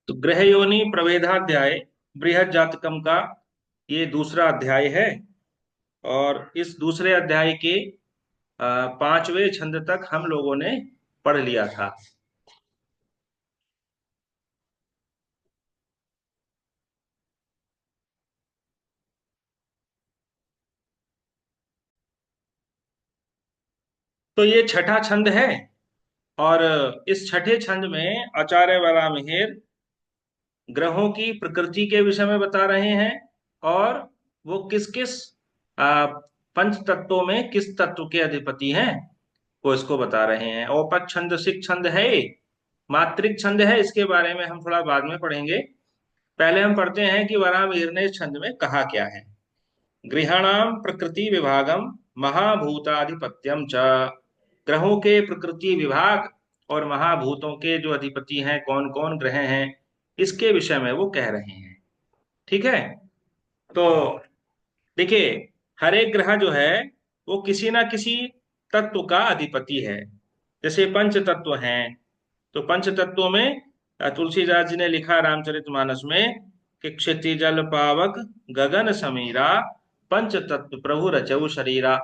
तो गृह योनि प्रभेदाध्याय बृहद जातकम का ये दूसरा अध्याय है। और इस दूसरे अध्याय के पांचवें छंद तक हम लोगों ने पढ़ लिया था। तो ये छठा छंद है। और इस छठे छंद में आचार्य वराहमिहिर ग्रहों की प्रकृति के विषय में बता रहे हैं। और वो किस किस पंच तत्वों में किस तत्व के अधिपति हैं वो इसको बता रहे हैं। औपक छंद सिक छंद है ये, मात्रिक छंद है, इसके बारे में हम थोड़ा बाद में पढ़ेंगे। पहले हम पढ़ते हैं कि वराहमिहिर ने इस छंद में कहा क्या है। गृहाणाम प्रकृति विभागम महाभूताधिपत्यम च। ग्रहों के प्रकृति विभाग और महाभूतों के जो अधिपति हैं, कौन कौन ग्रह हैं, इसके विषय में वो कह रहे हैं। ठीक है। तो देखिए, हर एक ग्रह जो है वो किसी ना किसी तत्व का अधिपति है। जैसे पंच तत्व हैं, तो पंच तत्वों में तुलसीदास जी ने लिखा रामचरितमानस में कि क्षिति जल पावक गगन समीरा पंच तत्व प्रभु रचऊ शरीरा।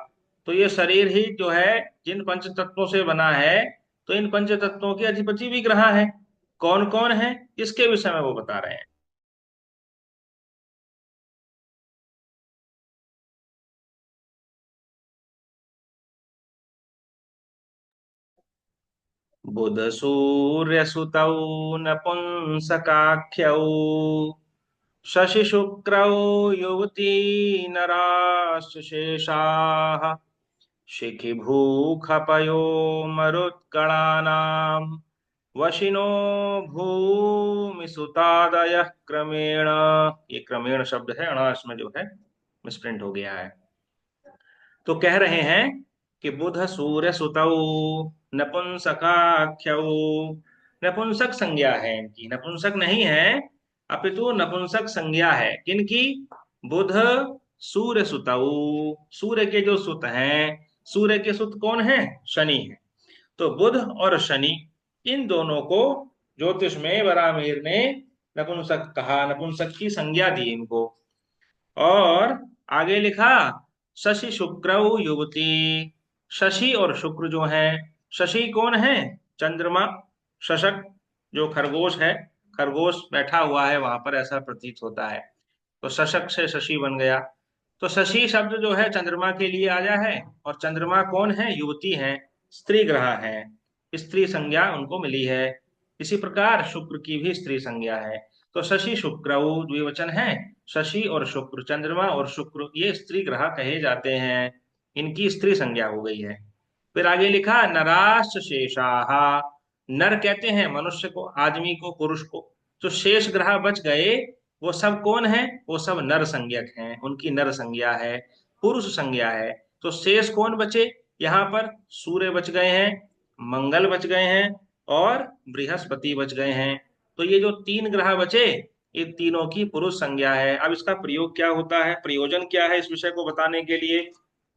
तो ये शरीर ही जो है जिन पंच तत्वों से बना है, तो इन पंच तत्वों के अधिपति भी ग्रह हैं। कौन कौन है इसके विषय में वो बता रहे हैं। बुध सूर्य सुतौ नपुंसकाख्यौ शशि शुक्रौ युवती नराश्चशेषाः शिखि भूखपयो मरुत्कणानां वशिनो भूमि सुतादयः क्रमेण। ये क्रमेण शब्द है, अणा इसमें जो है मिसप्रिंट हो गया है। तो कह रहे हैं कि बुध सूर्य सुतौ नपुंसकाख्यौ। नपुंसक संज्ञा है इनकी, नपुंसक नहीं है, अपितु नपुंसक संज्ञा है। किनकी? बुध सूर्य सुतौ। सूर्य के जो सुत हैं, सूर्य के सुत कौन है? शनि है। तो बुध और शनि, इन दोनों को ज्योतिष में वराहमिहिर ने नपुंसक कहा, नपुंसक की संज्ञा दी इनको। और आगे लिखा शशि शुक्र युवती। शशि और शुक्र जो है, शशि कौन है? चंद्रमा। शशक जो खरगोश है, खरगोश बैठा हुआ है वहां पर, ऐसा प्रतीत होता है। तो शशक से शशि बन गया। तो शशि शब्द जो है चंद्रमा के लिए आया है। और चंद्रमा कौन है? युवती है, स्त्री ग्रह है, स्त्री संज्ञा उनको मिली है। इसी प्रकार शुक्र की भी स्त्री संज्ञा है। तो शशि शुक्र द्विवचन है। शशि और शुक्र, चंद्रमा और शुक्र, ये स्त्री ग्रह कहे जाते हैं। इनकी स्त्री संज्ञा हो गई है। फिर आगे लिखा नराश्च शेषाः। नर कहते हैं मनुष्य को, आदमी को, पुरुष को। जो शेष ग्रह बच गए वो सब कौन है? वो सब नर संज्ञक हैं, उनकी नर संज्ञा है, पुरुष संज्ञा है। तो शेष कौन बचे यहाँ पर? सूर्य बच गए हैं, मंगल बच गए हैं, और बृहस्पति बच गए हैं। तो ये जो तीन ग्रह बचे, ये तीनों की पुरुष संज्ञा है। अब इसका प्रयोग क्या होता है, प्रयोजन क्या है इस विषय को बताने के लिए?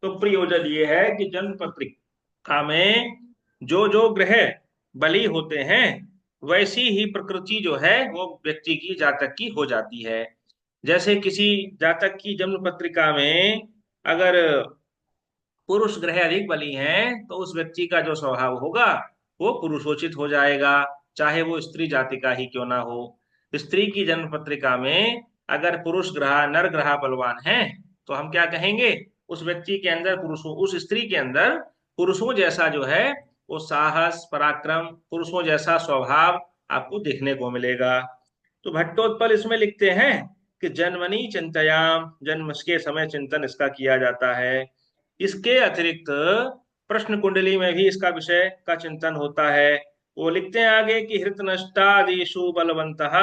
तो प्रयोजन ये है कि जन्म पत्रिका में जो जो ग्रह बली होते हैं, वैसी ही प्रकृति जो है वो व्यक्ति की, जातक की हो जाती है। जैसे किसी जातक की जन्म पत्रिका में अगर पुरुष ग्रह अधिक बली हैं, तो उस व्यक्ति का जो स्वभाव होगा वो पुरुषोचित हो जाएगा, चाहे वो स्त्री जाति का ही क्यों ना हो। स्त्री की जन्म पत्रिका में अगर पुरुष ग्रह, नर ग्रह बलवान हैं, तो हम क्या कहेंगे? उस व्यक्ति के अंदर पुरुषों, उस स्त्री के अंदर पुरुषों जैसा जो है वो साहस, पराक्रम, पुरुषों जैसा स्वभाव आपको देखने को मिलेगा। तो भट्टोत्पल इसमें लिखते हैं कि जन्मनि चिंतयाम, जन्म के समय चिंतन इसका किया जाता है। इसके अतिरिक्त प्रश्न कुंडली में भी इसका विषय का चिंतन होता है। वो लिखते हैं आगे कि हृत नष्टादिषु बलवंतः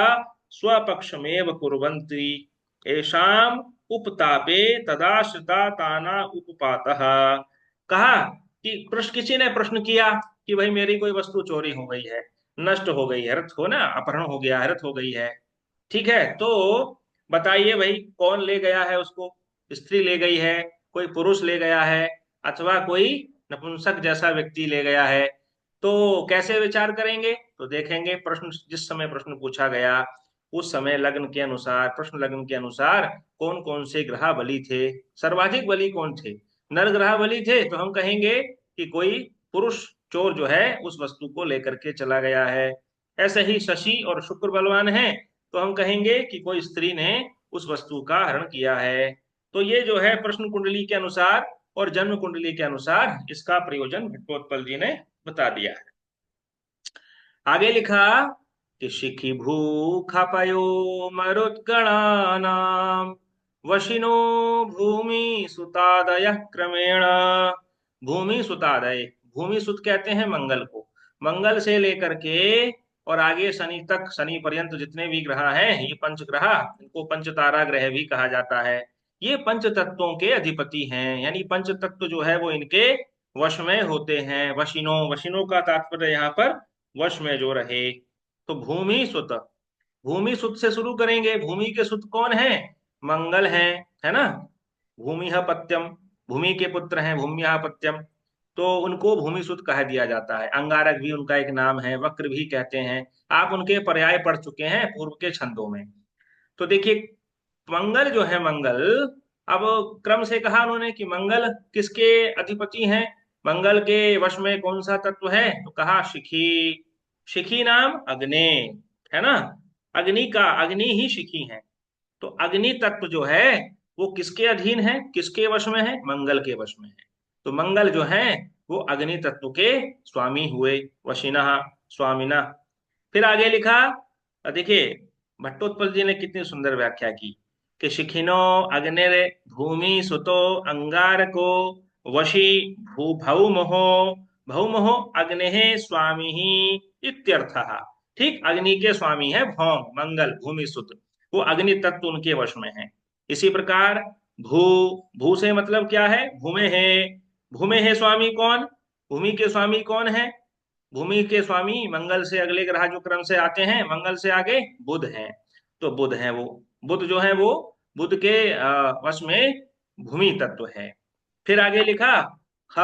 स्वपक्षमेव कुर्वन्ति येषाम उपतापे तदाश्रिता ताना उपपातः। कहा कि प्रश्न, किसी ने प्रश्न किया कि भाई मेरी कोई वस्तु चोरी हो गई है, नष्ट हो गई है, रथ हो ना, अपहरण हो गया है, रथ हो गई है। ठीक है, तो बताइए भाई कौन ले गया है उसको? स्त्री ले गई है, कोई पुरुष ले गया है, अथवा कोई नपुंसक जैसा व्यक्ति ले गया है। तो कैसे विचार करेंगे? तो देखेंगे प्रश्न, जिस समय प्रश्न पूछा गया उस समय लग्न के अनुसार, प्रश्न लग्न के अनुसार कौन कौन से ग्रह बली थे, सर्वाधिक बली कौन थे। नर ग्रह बली थे तो हम कहेंगे कि कोई पुरुष चोर जो है उस वस्तु को लेकर के चला गया है। ऐसे ही शशि और शुक्र बलवान है तो हम कहेंगे कि कोई स्त्री ने उस वस्तु का हरण किया है। तो ये जो है प्रश्न कुंडली के अनुसार और जन्म कुंडली के अनुसार इसका प्रयोजन भट्टोत्पल जी ने बता दिया है। आगे लिखा कि शिखी भूखा पयो मरुद्गणानाम वशिनो भूमि सुतादय क्रमेण। भूमि सुतादय, भूमि सुत कहते हैं मंगल को, मंगल से लेकर के और आगे शनि तक, शनि पर्यंत जितने भी ग्रह हैं ये पंच ग्रह, इनको पंच तारा ग्रह भी कहा जाता है। ये पंच तत्वों के अधिपति हैं, यानी पंच तत्व जो है वो इनके वश में होते हैं। वशिनो, वशिनो का तात्पर्य यहाँ पर वश में जो रहे। तो भूमि सुत, भूमि सुत से शुरू करेंगे। भूमि के सुत कौन है? मंगल है ना। भूमिः पत्यम, भूमि के पुत्र हैं भूम्याः पत्यम, तो उनको भूमि सुत कह दिया जाता है। अंगारक भी उनका एक नाम है, वक्र भी कहते हैं। आप उनके पर्याय पढ़ चुके हैं पूर्व के छंदों में। तो देखिए मंगल जो है, मंगल, अब क्रम से कहा उन्होंने कि मंगल किसके अधिपति हैं, मंगल के वश में कौन सा तत्व है, तो कहा शिखी। शिखी नाम अग्नि, है ना। अग्नि का, अग्नि ही शिखी है। तो अग्नि तत्व जो है वो किसके अधीन है, किसके वश में है? मंगल के वश में है। तो मंगल जो है वो अग्नि तत्व के स्वामी हुए, वशिनः, स्वामिनः। फिर आगे लिखा, देखिए भट्टोत्पल जी ने कितनी सुंदर व्याख्या की कि शिखिनो अग्निर भूमि सुतो अंगारको वशी भू भौमहो, भौमहो अग्नि स्वामी इत्यर्थः। ठीक, अग्नि के स्वामी है भौम, मंगल भूमि सुत, वो अग्नि तत्व उनके वश में है। इसी प्रकार भू, भू से मतलब क्या है? भूमे है, भूमे है स्वामी कौन? भूमि के स्वामी कौन है? भूमि के स्वामी मंगल से अगले ग्रह जो क्रम से आते हैं, मंगल से आगे बुध हैं। तो बुध है वो, बुध जो है वो बुध के वश में भूमि तत्व है। फिर आगे लिखा ख,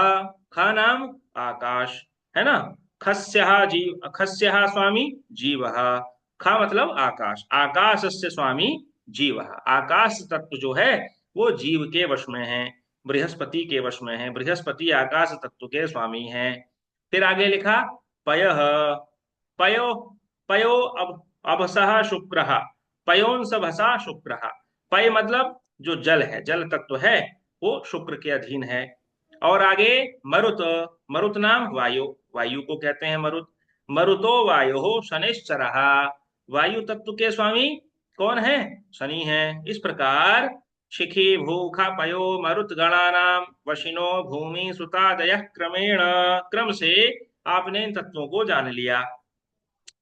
ख नाम आकाश, है ना। खस्यः जीव, खस्यः स्वामी जीवः। ख मतलब आकाश, आकाश से स्वामी जीवः। आकाश तत्व जो है वो जीव के वश में है, बृहस्पति के वश में है। बृहस्पति आकाश तत्व के स्वामी हैं। फिर आगे लिखा पयः, पयो, पयो अब अभसः शुक्रः, पयोंस भसा शुक्रः। पय मतलब जो जल है, जल तत्व है वो शुक्र के अधीन है। और आगे मरुत, मरुत नाम वायु, वायु को कहते हैं मरुत। मरुतो वायु शनिश्चरः, वायु तत्व के स्वामी कौन है? शनि है। इस प्रकार शिखी भूखा पयो मरुत गणानाम वशिनो भूमि सुतादय क्रमेण, क्रम से आपने इन तत्वों को जान लिया।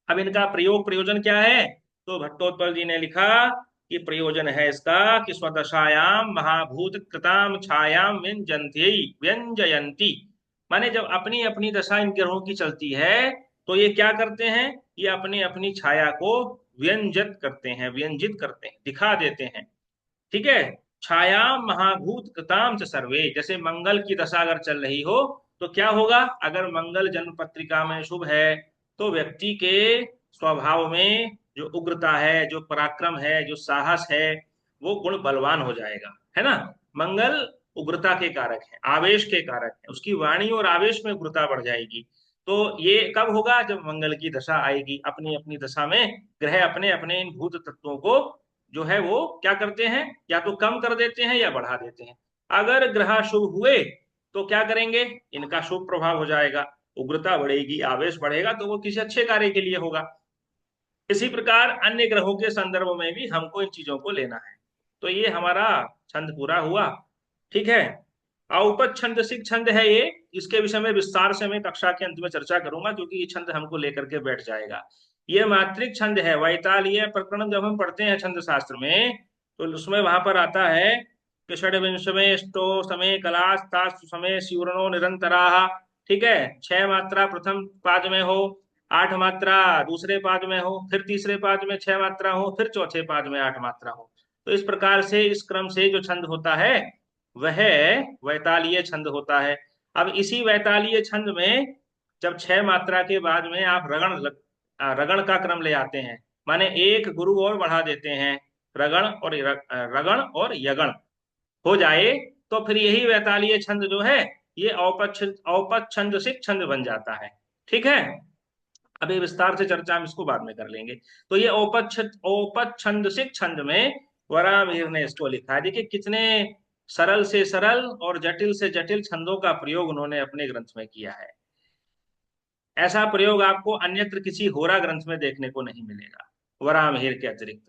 अब इनका प्रयोग, प्रयोजन क्या है? तो भट्टोत्पल जी ने लिखा कि प्रयोजन है इसका कि स्वदशायाम महाभूत कृताम छायाम व्यंजन्ति, व्यंजयंती, माने जब अपनी अपनी दशा इन ग्रहों की चलती है तो ये क्या करते हैं? ये अपनी अपनी छाया को व्यंजित करते हैं, व्यंजित करते हैं, दिखा देते हैं। ठीक है। छायाम महाभूत कृताम च सर्वे, जैसे मंगल की दशा अगर चल रही हो तो क्या होगा? अगर मंगल जन्म पत्रिका में शुभ है तो व्यक्ति के स्वभाव में जो उग्रता है, जो पराक्रम है, जो साहस है, वो गुण बलवान हो जाएगा, है ना। मंगल उग्रता के कारक है, आवेश के कारक है, उसकी वाणी और आवेश में उग्रता बढ़ जाएगी। तो ये कब होगा? जब मंगल की दशा आएगी। अपनी अपनी दशा में ग्रह अपने अपने इन भूत तत्वों को जो है वो क्या करते हैं? या तो कम कर देते हैं या बढ़ा देते हैं। अगर ग्रह शुभ हुए तो क्या करेंगे? इनका शुभ प्रभाव हो जाएगा, उग्रता बढ़ेगी, आवेश बढ़ेगा, तो वो किसी अच्छे कार्य के लिए होगा। इसी प्रकार अन्य ग्रहों के संदर्भ में भी हमको इन चीजों को लेना है। तो ये हमारा छंद पूरा हुआ। ठीक है। औपद छंद सिक छंद है ये, इसके विषय में विस्तार से मैं कक्षा के अंत में चर्चा करूंगा क्योंकि ये छंद हमको लेकर के बैठ जाएगा। ये मात्रिक छंद है, वैतालीय प्रकरण जब हम पढ़ते हैं छंद शास्त्र में तो उसमें वहां पर आता है कि षड्विंशमे ष्टो समय कलास्तास्तु समय स्यूरणो निरंतरा। ठीक है। 6 मात्रा प्रथम पाद में हो, 8 मात्रा दूसरे पाद में हो, फिर तीसरे पाद में 6 मात्रा हो, फिर चौथे पाद में 8 मात्रा हो। तो इस प्रकार से इस क्रम से जो छंद होता है वह वैतालीय छंद होता है। अब इसी वैतालीय छंद में जब 6 मात्रा के बाद में आप रगण का क्रम ले आते हैं, माने एक गुरु और बढ़ा देते हैं, रगण और यगण हो जाए, तो फिर यही वैतालीय छंद जो है ये औपछंदसिक छंद बन जाता है। ठीक है, अभी विस्तार से चर्चा हम इसको बाद में कर लेंगे। तो ये औपछंदसिक छंद में वराहमिहिर ने इसको लिखा है। देखिए कितने सरल से सरल और जटिल से जटिल छंदों का प्रयोग उन्होंने अपने ग्रंथ में किया है। ऐसा प्रयोग आपको अन्यत्र किसी होरा ग्रंथ में देखने को नहीं मिलेगा वराहमिहिर के अतिरिक्त।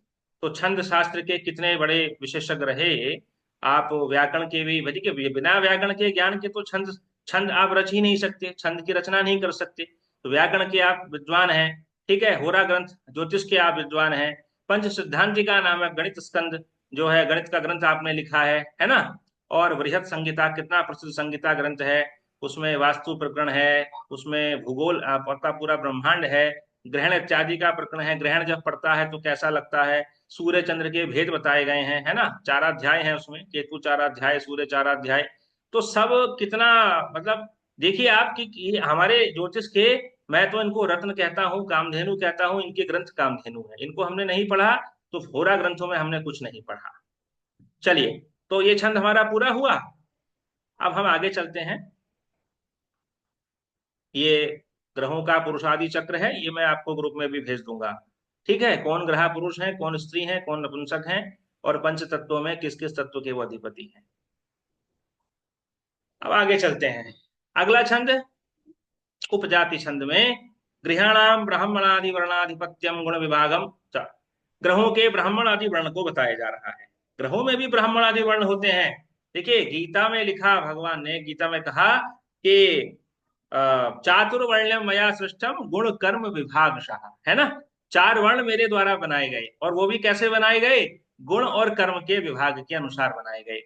तो छंद शास्त्र के कितने बड़े विशेषज्ञ रहे। आप व्याकरण के भी भजी के बिना व्याकरण के ज्ञान के तो छंद छंद आप रच ही नहीं सकते, छंद की रचना नहीं कर सकते। तो व्याकरण के आप विद्वान हैं, ठीक है, होरा ग्रंथ ज्योतिष के आप विद्वान हैं, पंच सिद्धांति का नाम है गणित स्कंद जो है गणित का ग्रंथ आपने लिखा है ना। और बृहत संहिता कितना प्रसिद्ध संहिता ग्रंथ है, उसमें वास्तु प्रकरण है, उसमें भूगोल का पूरा ब्रह्मांड है, ग्रहण इत्यादि का प्रकरण है, ग्रहण जब पड़ता है तो कैसा लगता है, सूर्य चंद्र के भेद बताए गए हैं, है ना, चाराध्याय है उसमें, केतु चाराध्याय, सूर्य चाराध्याय। तो सब कितना, मतलब देखिए आप कि हमारे ज्योतिष के, मैं तो इनको रत्न कहता हूँ, कामधेनु कहता हूँ, इनके ग्रंथ कामधेनु है। इनको हमने नहीं पढ़ा तो होरा ग्रंथों में हमने कुछ नहीं पढ़ा। चलिए, तो ये छंद हमारा पूरा हुआ। अब हम आगे चलते हैं। ये ग्रहों का पुरुषादि चक्र है, ये मैं आपको ग्रुप में भी भेज दूंगा। ठीक है, कौन ग्रह पुरुष है, कौन स्त्री है, कौन नपुंसक है, और पंच तत्वों में किस किस तत्व के वो अधिपति हैं। अब आगे चलते हैं। अगला छंद उपजाति छंद में गृहाणाम ब्राह्मणादि वर्णाधिपत्यम गुण विभागम च। ग्रहों के ब्राह्मण आदि वर्ण को बताया जा रहा है। ग्रहों में भी ब्राह्मण आदि वर्ण होते हैं। देखिए गीता में लिखा, भगवान ने गीता में कहा कि चातुर्वर्ण्यम मया सृष्टम गुण कर्म विभागशः, है ना। 4 वर्ण मेरे द्वारा बनाए गए, और वो भी कैसे बनाए गए, गुण और कर्म के विभाग के अनुसार बनाए गए।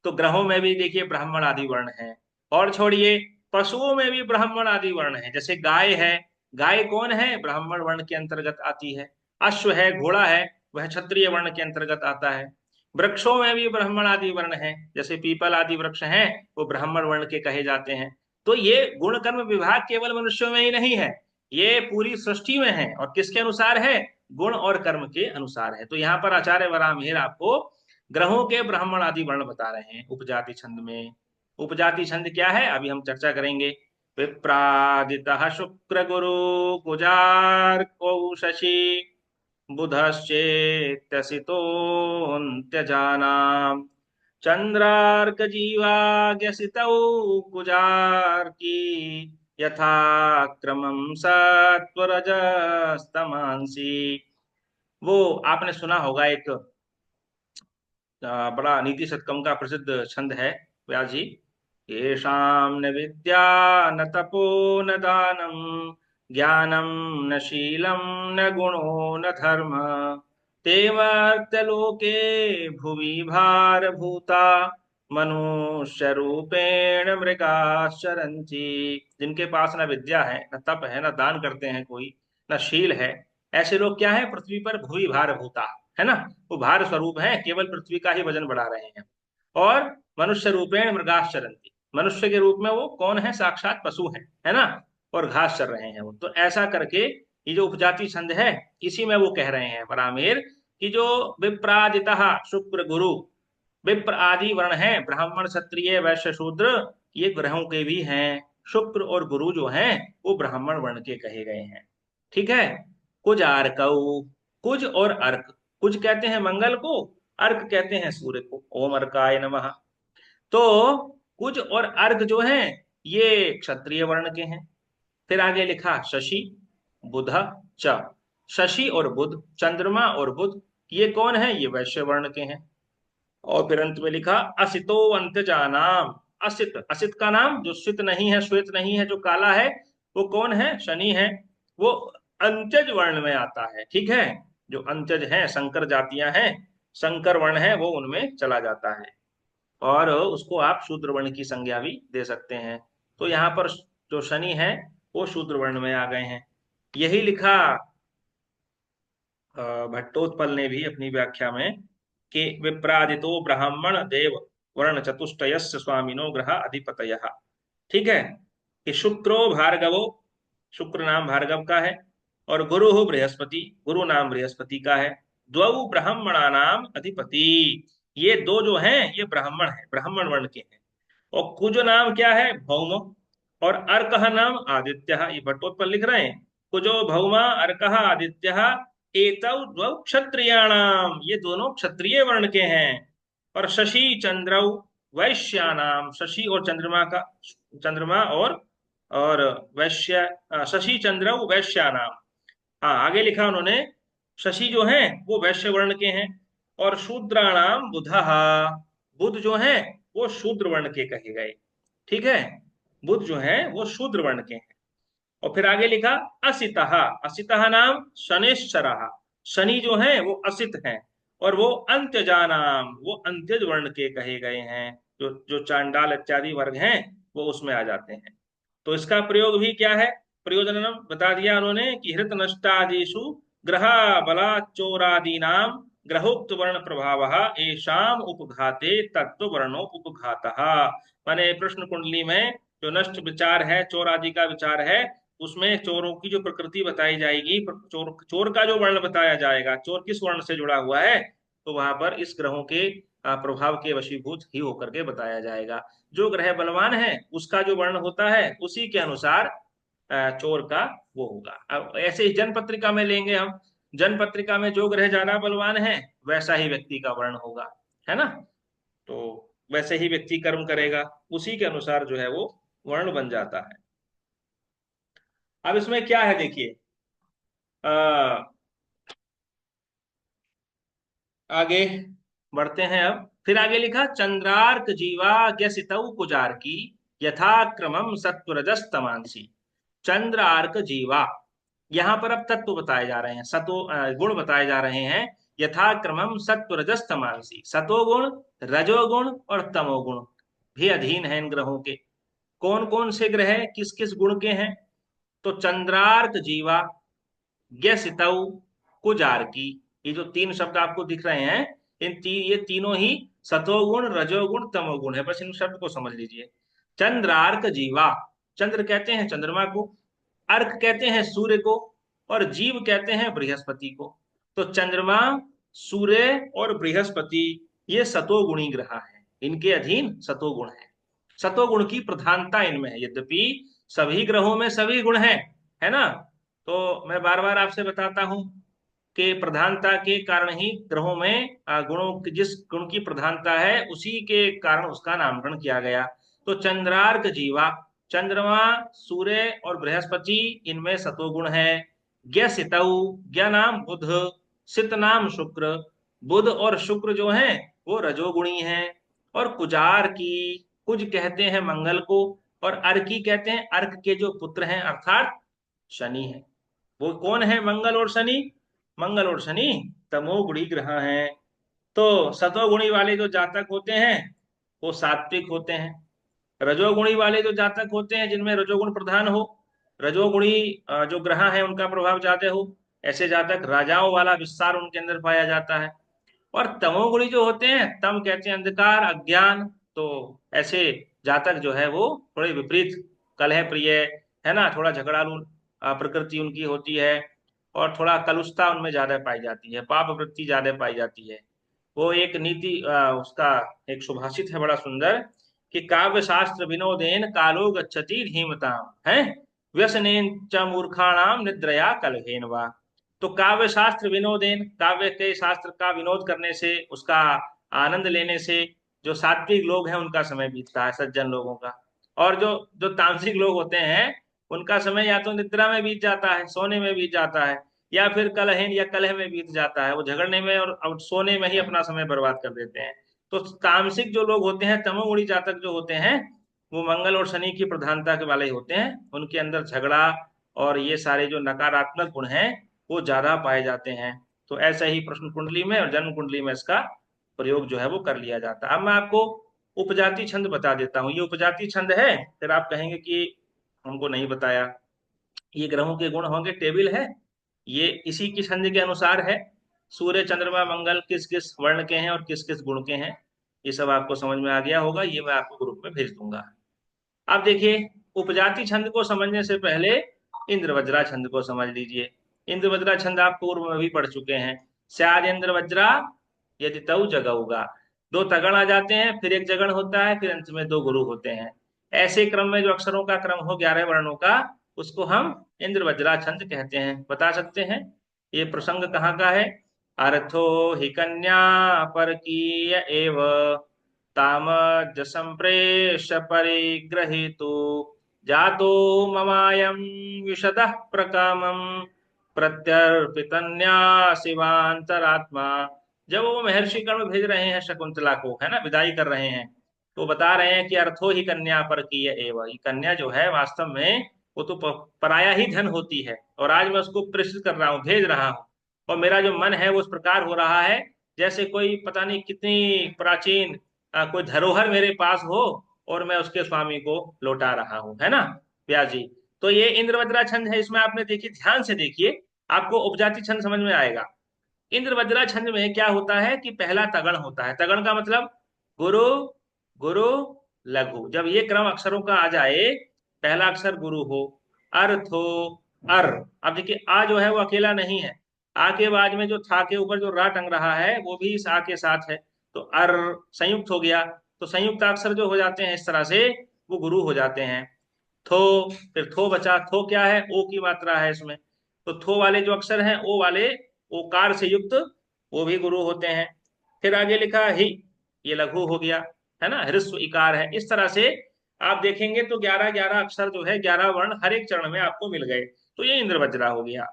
तो ग्रहों में भी देखिए ब्राह्मण आदि वर्ण है। और छोड़िए, पशुओं में भी ब्राह्मण आदि वर्ण है। जैसे गाय है, गाय कौन है, ब्राह्मण वर्ण के अंतर्गत आती है। अश्व है, घोड़ा है, वह क्षत्रिय वर्ण के अंतर्गत आता है। वृक्षों में भी ब्राह्मण आदि वर्ण है, जैसे पीपल आदि वृक्ष हैं, वो ब्राह्मण वर्ण के कहे जाते हैं। तो ये गुण कर्म विभाग केवल मनुष्यों में ही नहीं है, ये पूरी सृष्टि में है। और किसके अनुसार है, गुण और कर्म के अनुसार है। तो यहाँ पर आचार्य वराहमिहिर आपको ग्रहों के ब्राह्मण आदि वर्ण बता रहे हैं उपजाति छंद में। उपजाति छंद क्या है, अभी हम चर्चा करेंगे। विप्रादितः शुक्र गुरु कुजार्को शशि बुधश्चेत्यसितोऽन्त्यजानाम् चंद्रार्कजीवाग्यसितौ कुजार्की यथा क्रमं सत्वरजस्तमांसि। वो आपने सुना होगा, एक बड़ा नीति शतकम का प्रसिद्ध छंद है, व्यास जी। येषां न विद्या न तपो न दानम ज्ञानम न शीलम न गुणो न धर्म ते मर्त्यलोके भुवि भारभूता मनुष्य रूपेण मृगाश्चरन्ति। जिनके पास न विद्या है, न तप है, न दान करते हैं कोई, न शील है, ऐसे लोग क्या है, पृथ्वी पर भुवि भारभूता, है ना, वो भार स्वरूप है, केवल पृथ्वी का ही वजन बढ़ा रहे हैं। और मनुष्य रूपेण मृगाश्चरन्ति, मनुष्य के रूप में वो कौन है, साक्षात पशु है ना, और घास चर रहे हैं वो। तो ऐसा करके ये जो उपजाति छंद है, इसी में वो कह रहे हैं वराहमिहिर कि जो विप्रादितः शुक्र गुरु, विप्र आदि वर्ण है, ब्राह्मण क्षत्रिय वैश्य शूद्र, ये ग्रहों के भी हैं। शुक्र और गुरु जो हैं वो ब्राह्मण वर्ण के कहे गए हैं। ठीक है। कुज आर्कऊ, कुज और अर्क, कुज कहते हैं मंगल को, अर्क कहते हैं सूर्य को। ओम अर्काय नमः। तो कुज और अर्क जो हैं ये क्षत्रिय वर्ण के हैं। फिर आगे लिखा शशि बुध च। शशि और बुध, चंद्रमा और बुध, ये कौन है, ये वैश्य वर्ण के हैं। और फिर अंत में लिखा असितो अंत्यजानाम। असित, असित का नाम जो श्वेत नहीं है, श्वेत नहीं है, जो काला है, वो कौन है, शनि है। वो अंत्यज वर्ण में आता है। ठीक है, जो अंत्यज है, संकर जातियां हैं, संकर वर्ण है, वो उनमें चला जाता है। और उसको आप शूद्र वर्ण की संज्ञा भी दे सकते हैं। तो यहाँ पर जो शनि है वो शूद्र वर्ण में आ गए हैं। यही लिखा भट्टोत्पल ने भी अपनी व्याख्या में कि विप्रादितो ब्राह्मण देव वर्ण चतुष्टयस्य स्वामिनो ग्रह अधिपतयः। ठीक है, कि शुक्रो भार्गवो, शुक्र नाम भार्गव का है। और गुरु हो बृहस्पति, गुरु नाम बृहस्पति का है। द्वौ ब्राह्मणा नाम अधिपति, ये दो जो हैं ये ब्राह्मण है, ब्राह्मण वर्ण के हैं। और कुज नाम क्या है, भौम। और अर्कः नाम आदित्य, ये भट्टोत्पल लिख रहे हैं। कुजो भौमा अर्कः आदित्य, एतौ द्वौ क्षत्रियाणाम, ये दोनों क्षत्रिय वर्ण के हैं। और शशि चंद्रौ वैश्यानाम, शशि और चंद्रमा का, चंद्रमा और वैश्य, शशि चंद्रौ वैश्यानाम। हाँ आगे लिखा उन्होंने, शशि जो हैं वो वैश्य वर्ण के हैं। और शूद्राणाम बुधः, बुध जो हैं वो शूद्र वर्ण के कहे गए। ठीक है, बुध जो है वो शूद्र वर्ण के हैं। और फिर आगे लिखा असितः, असितः नाम शनेश्चरः, शनि जो है वो असित हैं। और वो अंत्यजा नाम, वो अंत्यज वर्ण के कहे गए हैं। जो जो चांडाल इत्यादि वर्ग हैं वो उसमें आ जाते हैं। तो इसका प्रयोग भी क्या है, प्रयोजन बता दिया उन्होंने कि हृत नष्टादिषु ग्रह बलाचोरादीनाम ग्रहोक्त वर्ण प्रभाव येषाम उपघाते तत्व वर्णो उपघातः। माने प्रश्न कुंडली में जो नष्ट विचार है, चोर आदि का विचार है, उसमें चोरों की जो प्रकृति बताई जाएगी, चोर चोर का जो वर्ण बताया जाएगा, चोर किस वर्ण से जुड़ा हुआ है, तो वहां पर इस ग्रहों के प्रभाव के वशीभूत ही होकर के बताया जाएगा। जो ग्रह बलवान है उसका जो वर्ण होता है उसी के अनुसार चोर का वो होगा। अब ऐसे ही जन पत्रिका में लेंगे हम, जन पत्रिका में जो ग्रह ज्यादा बलवान है वैसा ही व्यक्ति का वर्ण होगा, है ना। तो वैसे ही व्यक्ति कर्म करेगा, उसी के अनुसार जो है वो वर्ण बन जाता है। अब इसमें क्या है देखिए, आगे बढ़ते हैं। अब फिर आगे लिखा चंद्रार्क जीवा ज्ञसितौ कुजार की यथाक्रमम सत्वरजस तमांसी। चंद्र आर्क जीवा, यहाँ पर अब तत्व बताए जा रहे हैं, गुण बताए जा रहे हैं। यथाक्रमम सत्वरजस तमांसी, सतोगुण, रजोगुण और तमोगुण भी अधीन है इन ग्रहों के। कौन कौन से ग्रह किस किस गुण के हैं, तो चंद्रार्क जीवा, ज्ञसितौ, कुजारकी, ये जो तीन शब्द आपको दिख रहे हैं, ये तीनों ही सतोगुण रजोगुण तमोगुण है, बस इन शब्द को समझ लीजिए। चंद्रार्क जीवा, चंद्र कहते हैं चंद्रमा को, अर्क कहते हैं सूर्य को, और जीव कहते हैं बृहस्पति को। तो चंद्रमा, सूर्य और बृहस्पति ये सतोगुणी ग्रह हैं, इनके अधीन सतोगुण है। सतोगुण की प्रधानता इनमें है, यद्यपि सभी ग्रहों में सभी गुण हैं, है ना। तो मैं बार बार आपसे बताता हूं कि प्रधानता के कारण ही ग्रहों में जिस गुण की प्रधानता है उसी के कारण उसका नामकरण किया गया। तो चंद्रार्क जीवा, चंद्रमा, सूर्य और बृहस्पति इनमें सतोगुण है। ज्ञ सितौ, ज्ञ नाम बुध, सित नाम शुक्र, बुध और शुक्र जो हैं वो रजोगुणी हैं। और कुजार की, कुज कहते हैं मंगल को, और अर्की कहते हैं अर्क के जो पुत्र हैं अर्थात शनि है। वो कौन है मंगल और शनि, मंगल और शनि तमोगुणी ग्रह हैं। तो सतोगुणी वाले जो जातक होते हैं वो सात्विक होते हैं। रजोगुणी वाले जो जातक होते हैं जिनमें रजोगुण प्रधान हो, रजोगुणी जो ग्रह हैं उनका प्रभाव ज्यादा हो, ऐसे जातक राजाओं वाला विस्तार उनके अंदर पाया जाता है। और तमोगुणी जो होते हैं, तम कहते हैं अंधकार अज्ञान, तो ऐसे जातक जो है वो थोड़े विपरीत, कलह प्रिय, है ना, थोड़ा झगड़ालू प्रकृति उनकी होती है। और थोड़ा कलुषता उनमें ज्यादा पाई जाती है, पाप वृत्ति ज्यादा पाई जाती है। वो एक नीति उसका एक सुभाषित है बड़ा सुंदर, कि काव्य शास्त्र विनोदेन कालो गच्छति धीमताम है, व्यसनेन च मूर्खाणाम निद्रया कलहेन वा। तो काव्य शास्त्र विनोदेन, काव्य के शास्त्र का विनोद करने से, उसका आनंद लेने से जो सात्विक लोग हैं उनका समय बीतता है, सज्जन लोगों का। और जो जो तामसिक लोग होते हैं उनका समय या तो निद्रा में बीत जाता है, सोने में बीत जाता है, या फिर कलहन या कलह में बीत जाता है, वो झगड़ने में और सोने में ही अपना समय बर्बाद कर देते हैं। तो तामसिक जो लोग होते हैं, तमोगुणी जातक जो होते हैं, वो मंगल और शनि की प्रधानता के वाले होते हैं, उनके अंदर झगड़ा और ये सारे जो नकारात्मक गुण हैं वो ज्यादा पाए जाते हैं। तो ऐसा ही प्रश्न कुंडली में और जन्म कुंडली में इसका प्रयोग जो है वो कर लिया जाता है। अब मैं आपको उपजाति छंद बता देता हूँ, ये उपजाति छंद है, फिर आप कहेंगे कि हमको नहीं बताया। ये ग्रहों के गुण होंगे, टेबल है, ये इसी की छंद के अनुसार है। सूर्य चंद्रमा मंगल किस किस वर्ण के हैं और किस किस गुण के हैं, ये सब आपको समझ में आ गया होगा, ये मैं आपको ग्रुप में भेज दूंगा। अब देखिए, उपजाति छंद को समझने से पहले इंद्र वज्रा छंद को समझ लीजिए। इंद्र वज्रा छंद आप पूर्व में भी पढ़ चुके हैं। स्याद इंद्र वज्रा यदि तऊ जगऊगा, दो तगण आ जाते हैं, फिर एक जगण होता है, फिर अंत में दो गुरु होते हैं। ऐसे क्रम में जो अक्षरों का क्रम हो 11 वर्णों का, उसको हम इंद्र वज्रा छंद कहते हैं। बता सकते हैं ये प्रसंग कहाँ का है? अर्थो हि कन्या परकीय एव तामज संप्रेष्य परिग्रहीतु जातो ममायं विशदः प्रकामं प्रत्यर्पितन्या शिवांतरात्मा। जब वो महर्षि कर्ण भेज रहे हैं शकुंतला को, है ना, विदाई कर रहे हैं, तो बता रहे हैं कि अर्थो ही कन्या पर की एवं, ये कन्या जो है वास्तव में वो तो पराया ही धन होती है, और आज मैं उसको प्रेषित कर रहा हूँ, भेज रहा हूँ, और मेरा जो मन है वो उस प्रकार हो रहा है जैसे कोई पता नहीं कितनी प्राचीन कोई धरोहर मेरे पास हो, और मैं उसके स्वामी को लौटा रहा हूँ, है ना व्यास जी। तो ये इंद्रवज्रा छंद है, इसमें आपने देखिए, ध्यान से देखिए, आपको उपजाति छंद समझ में आएगा। इंद्रवज्रा छंद में क्या होता है कि पहला तगण होता है। तगण का मतलब गुरु, गुरु, लघु। जब ये क्रम अक्षरों का आ जाए, पहला अक्षर गुरु हो, अर्थ हो, अर। अब देखिए आ जो है वो अकेला नहीं है, आ के बाद में जो था के ऊपर जो रा टंग रहा है वो भी इस आ के साथ है, तो अर संयुक्त हो गया। तो संयुक्त अक्षर जो हो जाते हैं इस तरह से, वो गुरु हो जाते हैं। थो, फिर थो बचा, थो क्या है? ओ की मात्रा है इसमें, तो थो वाले जो अक्षर हैं, ओ वाले, ओकार से युक्त, वो भी गुरु होते हैं। फिर आगे लिखा ही, ये लघु हो गया, है ना, ह्रस्व इकार है। इस तरह से आप देखेंगे तो 11-11 अक्षर जो है, 11 वर्ण हर एक चरण में आपको मिल गए। तो ये इंद्रवज्रा हो गया।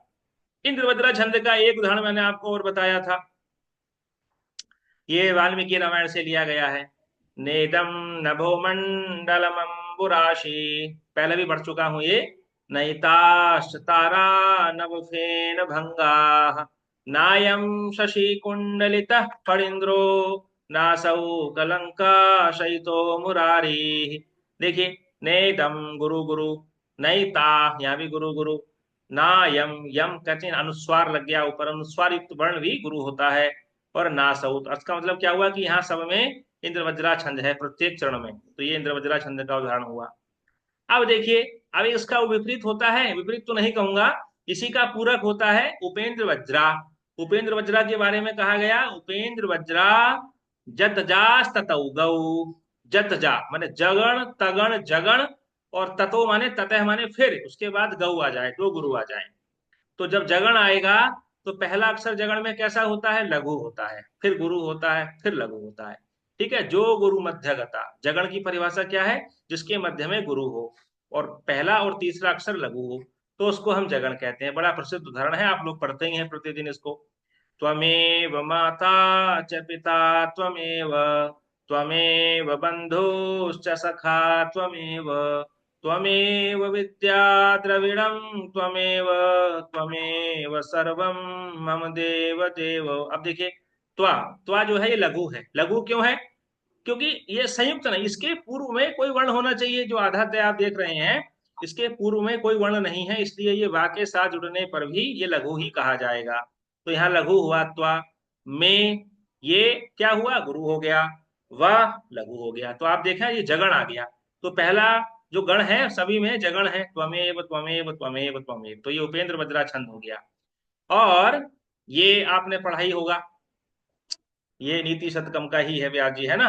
इंद्रवज्रा छंद का एक उदाहरण मैंने आपको और बताया था, ये वाल्मीकि रामायण से लिया गया है। नेदम नभो मंडलमंबुराशि, पहले भी पढ़ चुका हूं ये। नैताश्च तारा नभफेन भंगा, नायम शशि कुंडलितः फणींद्रो, नासौ कलंका शयितो मुरारी। देखिए, नेदम गुरु गुरु, नैता यहाँ भी गुरु गुरु, ना यम, यम कहते हैं अनुस्वार लग गया ऊपर, अनुस्वार युक्त वर्ण भी गुरु होता है, और ना सऊत। इसका मतलब क्या हुआ कि यहाँ सब में इंद्रवज्रा छंद है प्रत्येक चरण में, तो ये इंद्रवज्रा छंद का उदाहरण हुआ। अब देखिए, अब इसका विपरीत होता है, विपरीत तो नहीं कहूंगा, इसी का पूरक होता है उपेंद्र वज्रा। उपेंद्र वज्रा के बारे में कहा गया, उपेंद्र वज्रा जत जास ततौ गौ। जत जा माने जगण, तगण, जगण, और ततो माने ततः माने फिर उसके बाद गौ आ जाए, दो गुरु आ जाए। तो जब जगण आएगा तो पहला अक्षर जगण में कैसा होता है? लघु होता है, फिर गुरु होता है, फिर लघु होता है। ठीक है, जो गुरु मध्यगता, जगण की परिभाषा क्या है? जिसके मध्य में गुरु हो और पहला और तीसरा अक्षर लघु हो, तो उसको हम जगण कहते हैं। बड़ा प्रसिद्ध उदाहरण है, आप लोग पढ़ते ही हैं प्रतिदिन इसको। त्वमेव माता च पिता त्वमेव, त्वमेव बन्धुश्च सखा त्वमेव, त्वमेव विद्या द्रविणं त्वमेव, त्वमेव सर्वं मम देव देव। अब देखिए, त्वा, त्वा जो है ये लघु है। लघु क्यों है? क्योंकि ये संयुक्त नहीं, इसके पूर्व में कोई वर्ण होना चाहिए। जो आधा तय आप देख रहे हैं, इसके पूर्व में कोई वर्ण नहीं है, इसलिए ये वा के साथ जुड़ने पर भी ये लघु ही कहा जाएगा। तो यहाँ लघु हुआ त्वा। में, ये क्या हुआ? गुरु हो गया। वह लघु हो गया। तो आप देखें ये जगण आ गया। तो पहला जो गण है सभी में जगण है, त्वमेव त्वमेव त्वमेव त्वमेव, तो ये उपेंद्र वज्रा छंद हो गया। और ये आपने पढ़ा ही होगा, ये नीति शतकम का ही है व्यास जी, है ना।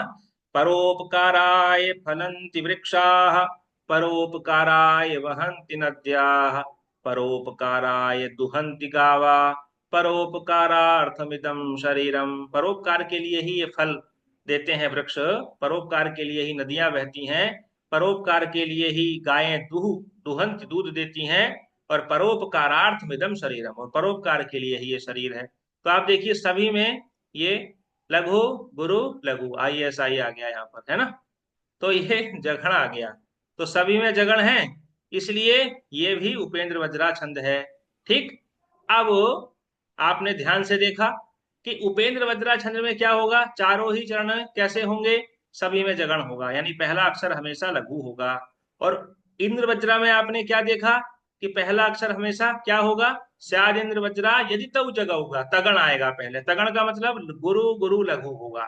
परोपकाराय फलन्ति वृक्षाः, परोपकाराय वहन्ति नद्याः, परोपकाराय दुहन्ति गावा, परोपकारार्थमिदं शरीरम। परोपकार के लिए ही ये फल देते हैं वृक्ष, परोपकार के लिए ही नदियां बहती हैं, परोपकार के लिए ही गायें दुहंत दूध देती हैं, और परोपकारार्थमिदं शरीरम, और परोपकार के लिए ही ये शरीर है। तो आप देखिए सभी में ये लघु, गुरु, लघु, ISI आ गया यहाँ पर, है ना। तो ये जगण आ गया, तो सभी में जगण है, इसलिए ये भी उपेंद्र वज्रा छंद है। ठीक। अब आपने ध्यान से देखा कि उपेंद्र वज्रा छंद में क्या होगा? चारों ही चरण कैसे होंगे? सभी में जगण होगा, यानी पहला अक्षर हमेशा लघु होगा। और इंद्र वज्रा में आपने क्या देखा कि पहला अक्षर हमेशा क्या होगा? स्याद इंद्र वज्रा यदि तव जगह होगा, तगण आएगा पहले। तगण का मतलब गुरु, गुरु, लघु होगा।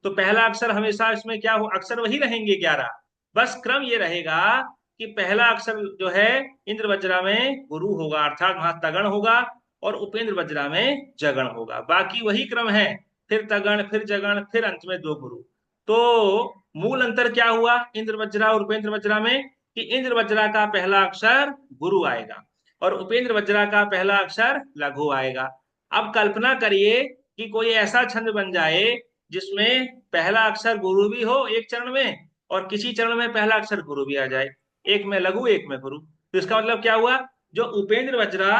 तो पहला अक्षर हमेशा इसमें क्या हो? अक्षर वही रहेंगे 11, बस क्रम ये रहेगा कि पहला अक्षर जो है इंद्र वज्रा में गुरु होगा, अर्थात वहां तगण होगा, और उपेंद्र वज्रा में जगण होगा। बाकी वही क्रम है, फिर तगण, फिर जगण, फिर अंत में दो गुरु। तो मूल अंतर क्या हुआ इंद्र वज्रा और उपेंद्र वज्रा में, कि इंद्र वज्रा का पहला अक्षर गुरु आएगा और उपेंद्र वज्रा का पहला अक्षर लघु आएगा। अब कल्पना करिए कि कोई ऐसा छंद बन जाए जिसमें पहला अक्षर गुरु भी हो एक चरण में, और किसी चरण में पहला अक्षर गुरु भी आ जाए, एक में लघु एक में गुरु। तो इसका मतलब क्या हुआ, जो उपेंद्र वज्रा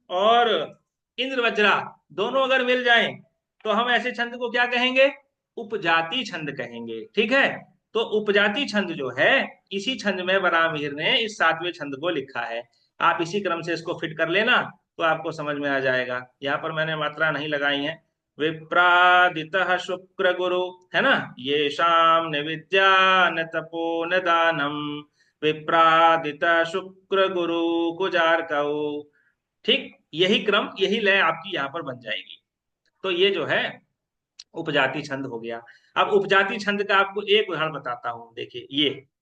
और इंद्र वज्रा दोनों अगर मिल जाएं तो हम ऐसे छंद को क्या कहेंगे, उपजाति छंद कहेंगे। ठीक है, तो उपजाति छंद जो है, इसी छंद में बराहमीर ने इस सातवें छंद को लिखा है। आप इसी क्रम से इसको फिट कर लेना तो आपको समझ में आ जाएगा। यहाँ पर मैंने मात्रा नहीं लगाई है। विप्रादितः शुक्र गुरु, है ना, ये शाम न विद्या न तपो न दानम, विप्रादितः शुक्र गुरु कुजार कऊ। ठीक, यही क्रम यही लय आपकी यहाँ पर बन जाएगी। तो ये जो है उपजाति छंद हो गया। अब उपजाति छंद का आपको एक उदाहरण बताता हूं। देखिए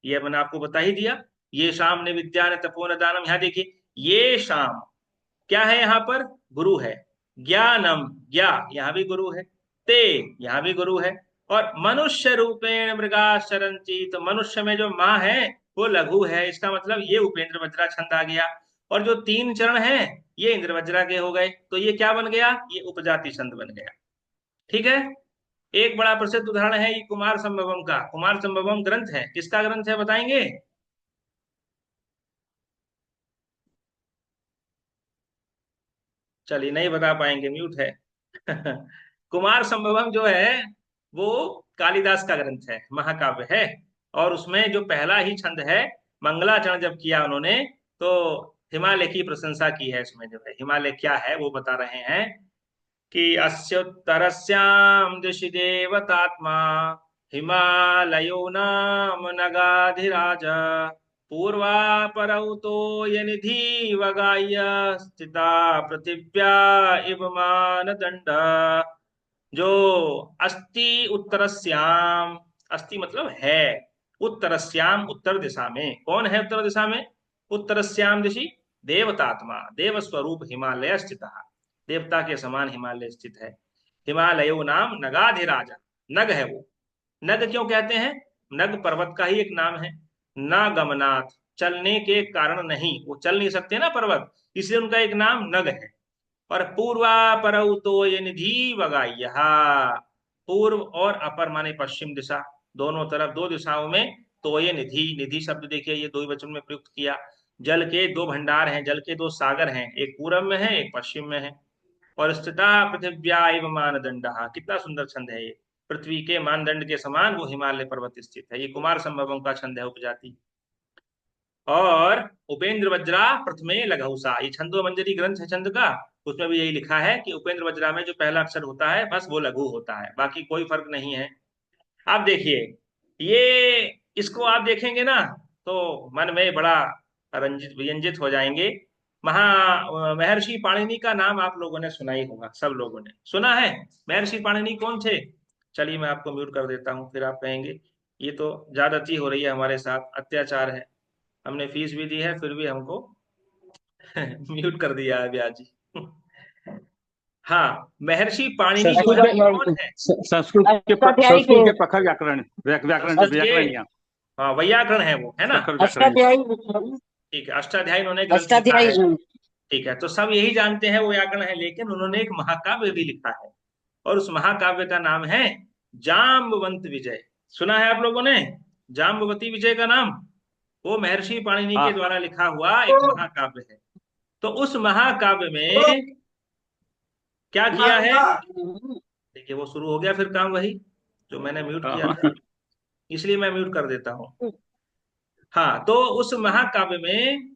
ये मैंने आपको बता ही दिया, ये शाम ने विद्या ने तपो न दानम। यहाँ देखिए, ये शाम क्या है, यहाँ पर गुरु है। ज्ञानम, ज्ञा यहाँ भी गुरु है, ते यहाँ भी गुरु है, और मनुष्य रूपेण मृगाचरंती, तो मनुष्य में जो माँ है वो लघु है। इसका मतलब ये उपेंद्र वज्रा छंद आ गया। और जो तीन चरण है ये इंद्र वज्रा के हो गए। तो ये क्या बन गया, ये उपजाति छंद बन गया। ठीक है, एक बड़ा प्रसिद्ध उदाहरण है ये कुमार संभवम का। कुमार संभवम ग्रंथ है, किसका ग्रंथ है बताएंगे? चलिए नहीं बता पाएंगे, म्यूट है। कुमार संभवम जो है वो कालिदास का ग्रंथ है, महाकाव्य है। और उसमें जो पहला ही छंद है, मंगलाचरण जब किया उन्होंने, तो हिमालय की प्रशंसा की है। इसमें जो है हिमालय क्या है वो बता रहे हैं कि अस्योत्तरस्यां दिशि देवतात्मा, हिमालयो नाम नगाधिराज, पूर्वापरौ तोयनिधि वगाय, स्थिता पृथिव्या इव मानदंड। जो अस्ति उत्तरस्याम, अस्ति मतलब है, उत्तरस्याम उत्तर दिशा में, कौन है उत्तर दिशा में, उत्तरस्याम दिशि देवतात्मा, देव स्वरूप हिमालय स्थित, देवता के समान हिमालय स्थित है। हिमालयो नाम नगाधिराज, नग है वो। नग क्यों कहते हैं, नग पर्वत का ही एक नाम है। न गमनाथ, चलने के कारण नहीं, वो चल नहीं सकते ना पर्वत, इसलिए उनका एक नाम नग है। और पूर्वा परौ तो ये निधि वगाइया, पूर्व और अपर माने पश्चिम दिशा, दोनों तरफ दो दिशाओं में। तो ये निधि, निधि शब्द देखिए ये दो ही वचन में प्रयुक्त किया। जल के दो भंडार हैं, जल के दो सागर हैं, एक पूरब में है एक पश्चिम में है। और स्थिता पृथिव्या एवं मानदंड, कितना सुंदर छंद है ये, पृथ्वी के मानदंड के समान वो हिमालय पर्वत स्थित है। ये कुमार संभवम का छंद है, उपजाति। और उपेंद्र वज्रा प्रथमे लघुसा, ये छंदो मंजरी ग्रंथ है छंद का, उसमें भी यही लिखा है कि उपेंद्र वज्रा में जो पहला अक्षर होता है बस वो लघु होता है, बाकी कोई फर्क नहीं है। आप देखिए, ये इसको आप देखेंगे ना तो मन में बड़ा रंजित व्यंजित हो जाएंगे। महर्षि पाणिनि का नाम आप लोगों ने सुना ही होगा, सब लोगों ने सुना है। महर्षि पाणिनि कौन थे? चलिए मैं आपको म्यूट कर देता हूँ, फिर आप कहेंगे ये तो ज्यादती हो रही है हमारे साथ, अत्याचार है, हमने फीस भी दी है फिर भी हमको म्यूट कर दिया है ब्याह जी। हाँ, महर्षि पाणिनि जो संस्कृत है ये कौन है? संस्कृत के प्रखर व्याकरण व्याकरण संस्कृत के, व्याकरण हाँ वैयाकरण है वो, है ना। प्रखर व्याकरण। ठीक है, अष्टाध्यायी उन्होंने ग्रंथ लिखा अष्टाध्यायी है। ठीक है, तो सब यही जानते हैं वो व्याकरण है, लेकिन उन्होंने एक महाकाव्य भी लिखा है, और उस महाकाव्य का नाम है जाम्बवंत विजय। सुना है आप लोगों ने जाम्बवती विजय का नाम? वो महर्षि पाणिनि के हाँ, द्वारा लिखा हुआ एक महाकाव्य है। तो उस महाकाव्य में क्या किया है, देखिए वो शुरू हो गया फिर काम वही जो मैंने म्यूट किया था, हाँ, इसलिए मैं म्यूट कर देता हूँ। हाँ, तो उस महाकाव्य में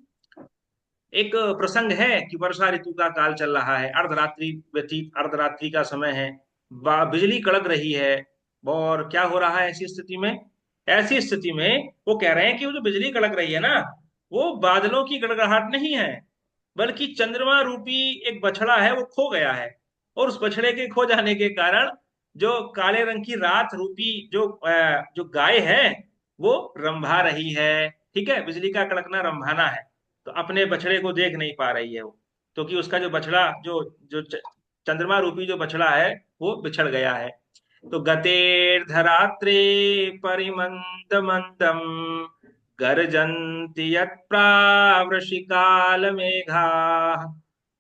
एक प्रसंग है कि वर्षा ऋतु का काल चल रहा है, अर्धरात्रि व्यतीत, अर्धरात्रि का समय है, बिजली कड़क रही है। और क्या हो रहा है ऐसी स्थिति में, ऐसी स्थिति में वो कह रहे हैं कि वो जो बिजली कड़क रही है ना, वो बादलों की गड़गड़ाहट नहीं है, बल्कि चंद्रमा रूपी एक बछड़ा है वो खो गया है। और उस बछड़े के खो जाने के कारण जो काले रंग की रात रूपी जो गाय है वो रंभा रही है। ठीक है, बिजली का कड़कना रंभाना है, तो अपने बछड़े को देख नहीं पा रही है वो, क्योंकि उसका जो बछड़ा जो जो चंद्रमा रूपी जो बछड़ा है वो बिछड़ गया है। तो गतेर्धरात्रे परिमंद मंदम गर्जन्ति यत्प्रावृषिकालमेघाः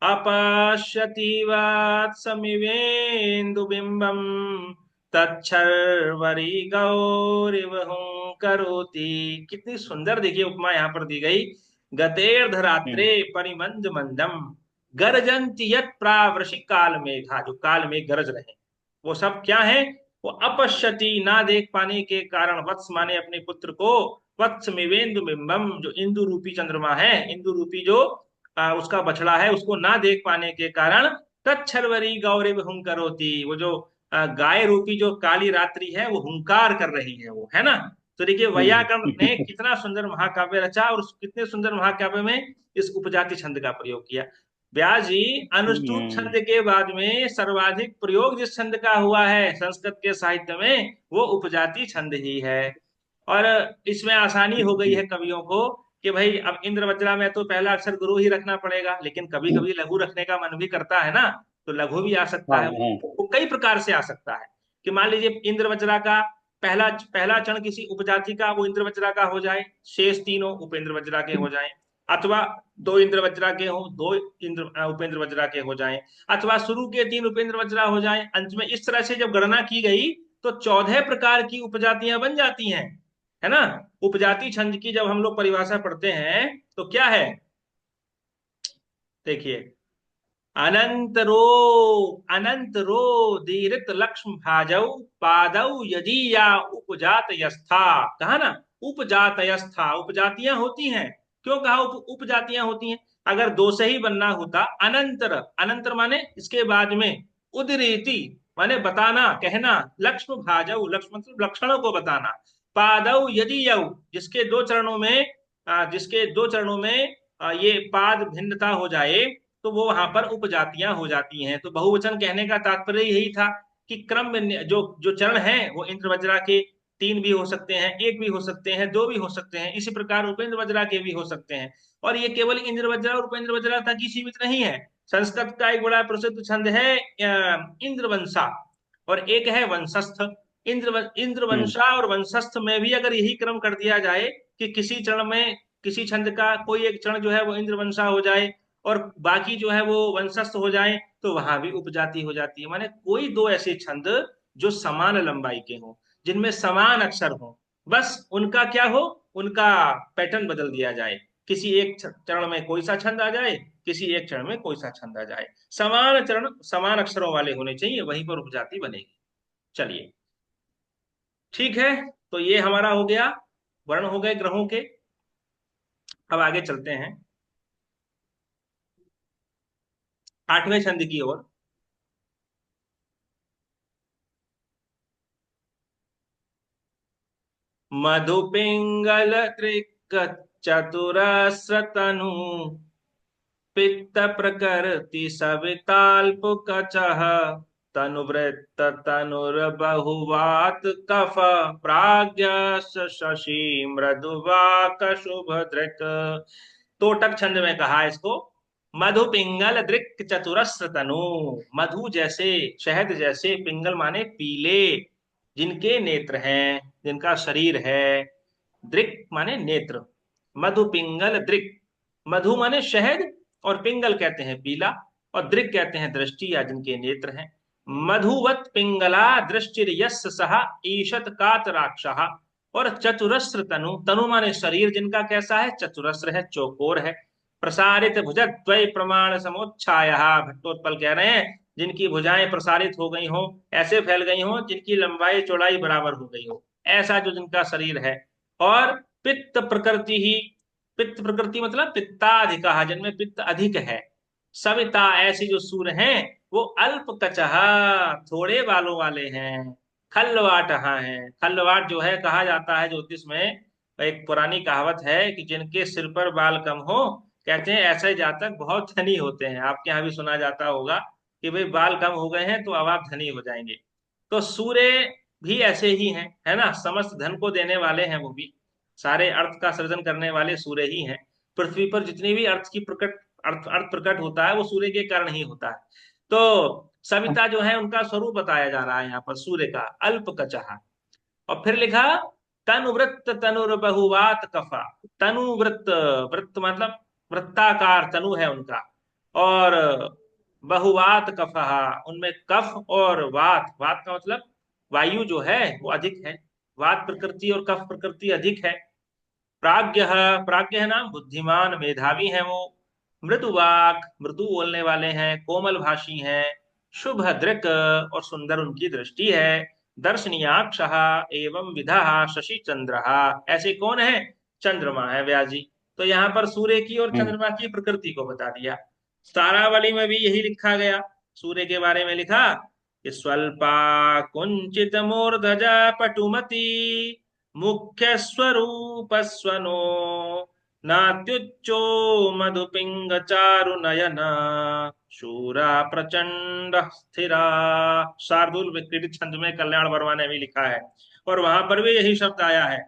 अपश्यति वत्समिवेन्दुबिम्बम् तच्छर्वरी गौरिव करोति। कितनी सुंदर देखिए उपमा यहाँ पर दी गई। गतेर्धरात्रे परिमंद मंदम गर्जन्ति यत् प्रावृषिक काल मेघा, जो काल में गरज रहे वो सब क्या है? वो अपश्यति, ना देख पाने के कारण, वत्स माने अपने पुत्र को, वत्स मिवेन्दु बिंबम, जो इंदु रूपी चंद्रमा है, इंदु रूपी जो उसका बछड़ा है, उसको ना देख पाने के कारण तच्छर्वरी गौरी हुंकरोती, वो जो गाय रूपी जो काली रात्रि है वो हुंकार कर रही है, वो है ना। तो देखिए वैयाकरण ने कितना सुंदर महाकाव्य रचा, और कितने सुंदर महाकाव्य में इस उपजाति छंद का प्रयोग किया। व्यास जी, अनुष्टुप छंद के बाद में सर्वाधिक प्रयोग जिस छंद का हुआ है संस्कृत के साहित्य में, वो उपजाति छंद ही है। और इसमें आसानी हो गई है कवियों को कि भाई अब इंद्र वज्रा में तो पहला अक्षर गुरु ही रखना पड़ेगा, लेकिन कभी कभी लघु रखने का मन भी करता है ना, तो लघु भी आ सकता हाँ है। हाँ। वो कई प्रकार से आ सकता है कि मान लीजिए इंद्र वज्रा का पहला पहला चरण किसी उपजाति का, वो इंद्र वज्रा का हो जाए, शेष तीनों उपेंद्र वज्रा के हो जाएं, अथवा दो इंद्र वज्रा के हो, दो इंद्र उपेंद्र वज्रा के हो जाएं, अथवा शुरू के तीन उपेंद्र वज्रा हो जाएं, अंत में। इस तरह से जब गणना की गई तो 14 प्रकार की उपजातियां बन जाती हैं, है ना। उपजाति छंद की जब हम लोग परिभाषा पढ़ते हैं तो क्या है, देखिए, अनंतरो अनंतरो दीर्घ लक्ष्म भाजौ पादौ यदि या उपजात यस्था, कहा ना, उपजात यस्था, उपजातियां होती हैं। क्यों कहा उपजातियां होती हैं? अगर दो से ही बनना होता, अनंतर, अनंतर माने इसके बाद में, उदरीति माने बताना कहना, लक्ष्म भाजौ, लक्ष्म मतलब लक्षणों को बताना, पादौ यदि यौ, जिसके दो चरणों में जिसके दो चरणों में ये पाद भिन्नता हो जाए, तो वो वहां पर उपजातियां हो जाती हैं। तो बहुवचन कहने का तात्पर्य यही था कि क्रम में जो जो चरण है वो इंद्र वज्रा के तीन भी हो सकते हैं, एक भी हो सकते हैं, दो भी हो सकते हैं, इसी प्रकार उपेंद्र वज्रा के भी हो सकते हैं। और ये केवल इंद्र वज्रा और उपेंद्र वज्रा तक ही सीमित नहीं है। संस्कृत का एक बड़ा प्रसिद्ध छंद है इंद्रवंशा, और एक है वंशस्थ। इंद्रवंशा और वंशस्थ में भी अगर यही क्रम कर दिया जाए कि किसी चरण में, किसी छंद का कोई एक चरण जो है वो इंद्रवंशा हो जाए और बाकी जो है वो वंशस्थ हो जाए, तो वहां भी उपजाति हो जाती है। माने कोई दो ऐसे छंद जो समान लंबाई के हों, जिनमें समान अक्षर हो, बस उनका क्या हो, उनका पैटर्न बदल दिया जाए। किसी एक चरण में कोई सा छंद आ जाए, किसी एक चरण में कोई सा छंद आ जाए, समान चरण समान अक्षरों वाले होने चाहिए, वहीं पर उपजाति बनेगी। चलिए, ठीक है। तो ये हमारा हो गया, वर्ण हो गए ग्रहों के। अब आगे चलते हैं 8वें छंद की ओर। मधुपिंगल त्रिक चतुरस्रतनु पित्त प्रकृति सविताल्प कचह तनुवृत्त तनुर्बहुवात कफ प्राज्ञ शशि मृदुवाक शुभ धृक। तोटक छंद में कहा इसको, मधु पिंगल दृक् चतुरस्र तनु, मधु जैसे, शहद जैसे, पिंगल माने पीले, जिनके नेत्र हैं, जिनका शरीर है, दृक् माने नेत्र, मधु पिंगल दृक्, मधु माने शहद, और पिंगल कहते हैं पीला, और दृक् कहते हैं दृष्टि या जिनके नेत्र हैं। मधुवत पिंगला दृष्टिर्यस्य सह ईशत कातराक्षः, और चतुरस्र तनु, तनु माने शरीर जिनका कैसा है, चतुरस्र है, चौकोर है। प्रसारित भुजद्वय प्रमाण समोच्छाय, भट्टोत्पल कह रहे हैं जिनकी भुजाएं प्रसारित हो गई हो, ऐसे फैल गई हो, जिनकी लंबाई चौड़ाई बराबर हो गई हो, ऐसा जो जिनका शरीर है। और पित्त प्रकृति ही, पित्त प्रकृति मतलब पित्ताधिका, जिनमें पित्त अधिक है। सविता, ऐसी जो सूर्य हैं वो अल्प कचहा, थोड़े बालों वाले हैं। खल्लवाट, हाँ है, खल्लवाट जो है, कहा जाता है ज्योतिष में, एक पुरानी कहावत है कि जिनके सिर पर बाल कम हो, कहते हैं ऐसे जातक बहुत धनी होते हैं। आपके यहाँ भी सुना जाता होगा कि भाई बाल कम हो गए हैं तो अब आप धनी हो जाएंगे। तो सूर्य भी ऐसे ही हैं, है ना, समस्त धन को देने वाले हैं वो भी। सारे अर्थ का सृजन करने वाले सूर्य ही हैं। पृथ्वी पर जितनी भी अर्थ की प्रकट अर्थ प्रकट होता है वो सूर्य के कारण ही होता है। तो सविता जो है उनका स्वरूप बताया जा रहा है यहाँ पर सूर्य का, अल्प कचहा। और फिर लिखा तनुवृत्त तनुर्बहुवात कफा। तनुवृत्त, वृत्त मतलब वृत्ताकार तनु है उनका, और बहुवात कफा, उनमें कफ और वात, वात का मतलब वायु जो है वो अधिक है। वात प्रकृति और कफ प्रकृति अधिक है। प्राज्ञ, प्राज्ञ है नाम, बुद्धिमान मेधावी है वो। मृदुवाक, मृदु बोलने वाले हैं, कोमल भाषी हैं। शुभ दृक, और सुंदर उनकी दृष्टि है। दर्शनीयाक्ष एवं विधा शशि चंद्र। ऐसे कौन है? चंद्रमा है व्यास जी। तो यहाँ पर सूर्य की और हम्म। चंद्रमा की प्रकृति को बता दिया। तारावली में भी यही लिखा गया, सूर्य के बारे में लिखा कि स्वल्पा कुंचित मूर्धजा पटुमती मुख्य स्वरूप स्वनो नात्युच्चो मधुपिंग चारु नयन शूरा प्रचंड स्थिरा। शार्दुल विक्रीडित छंद में कल्याण वर्मा ने भी लिखा है, और वहां पर भी यही शब्द आया है।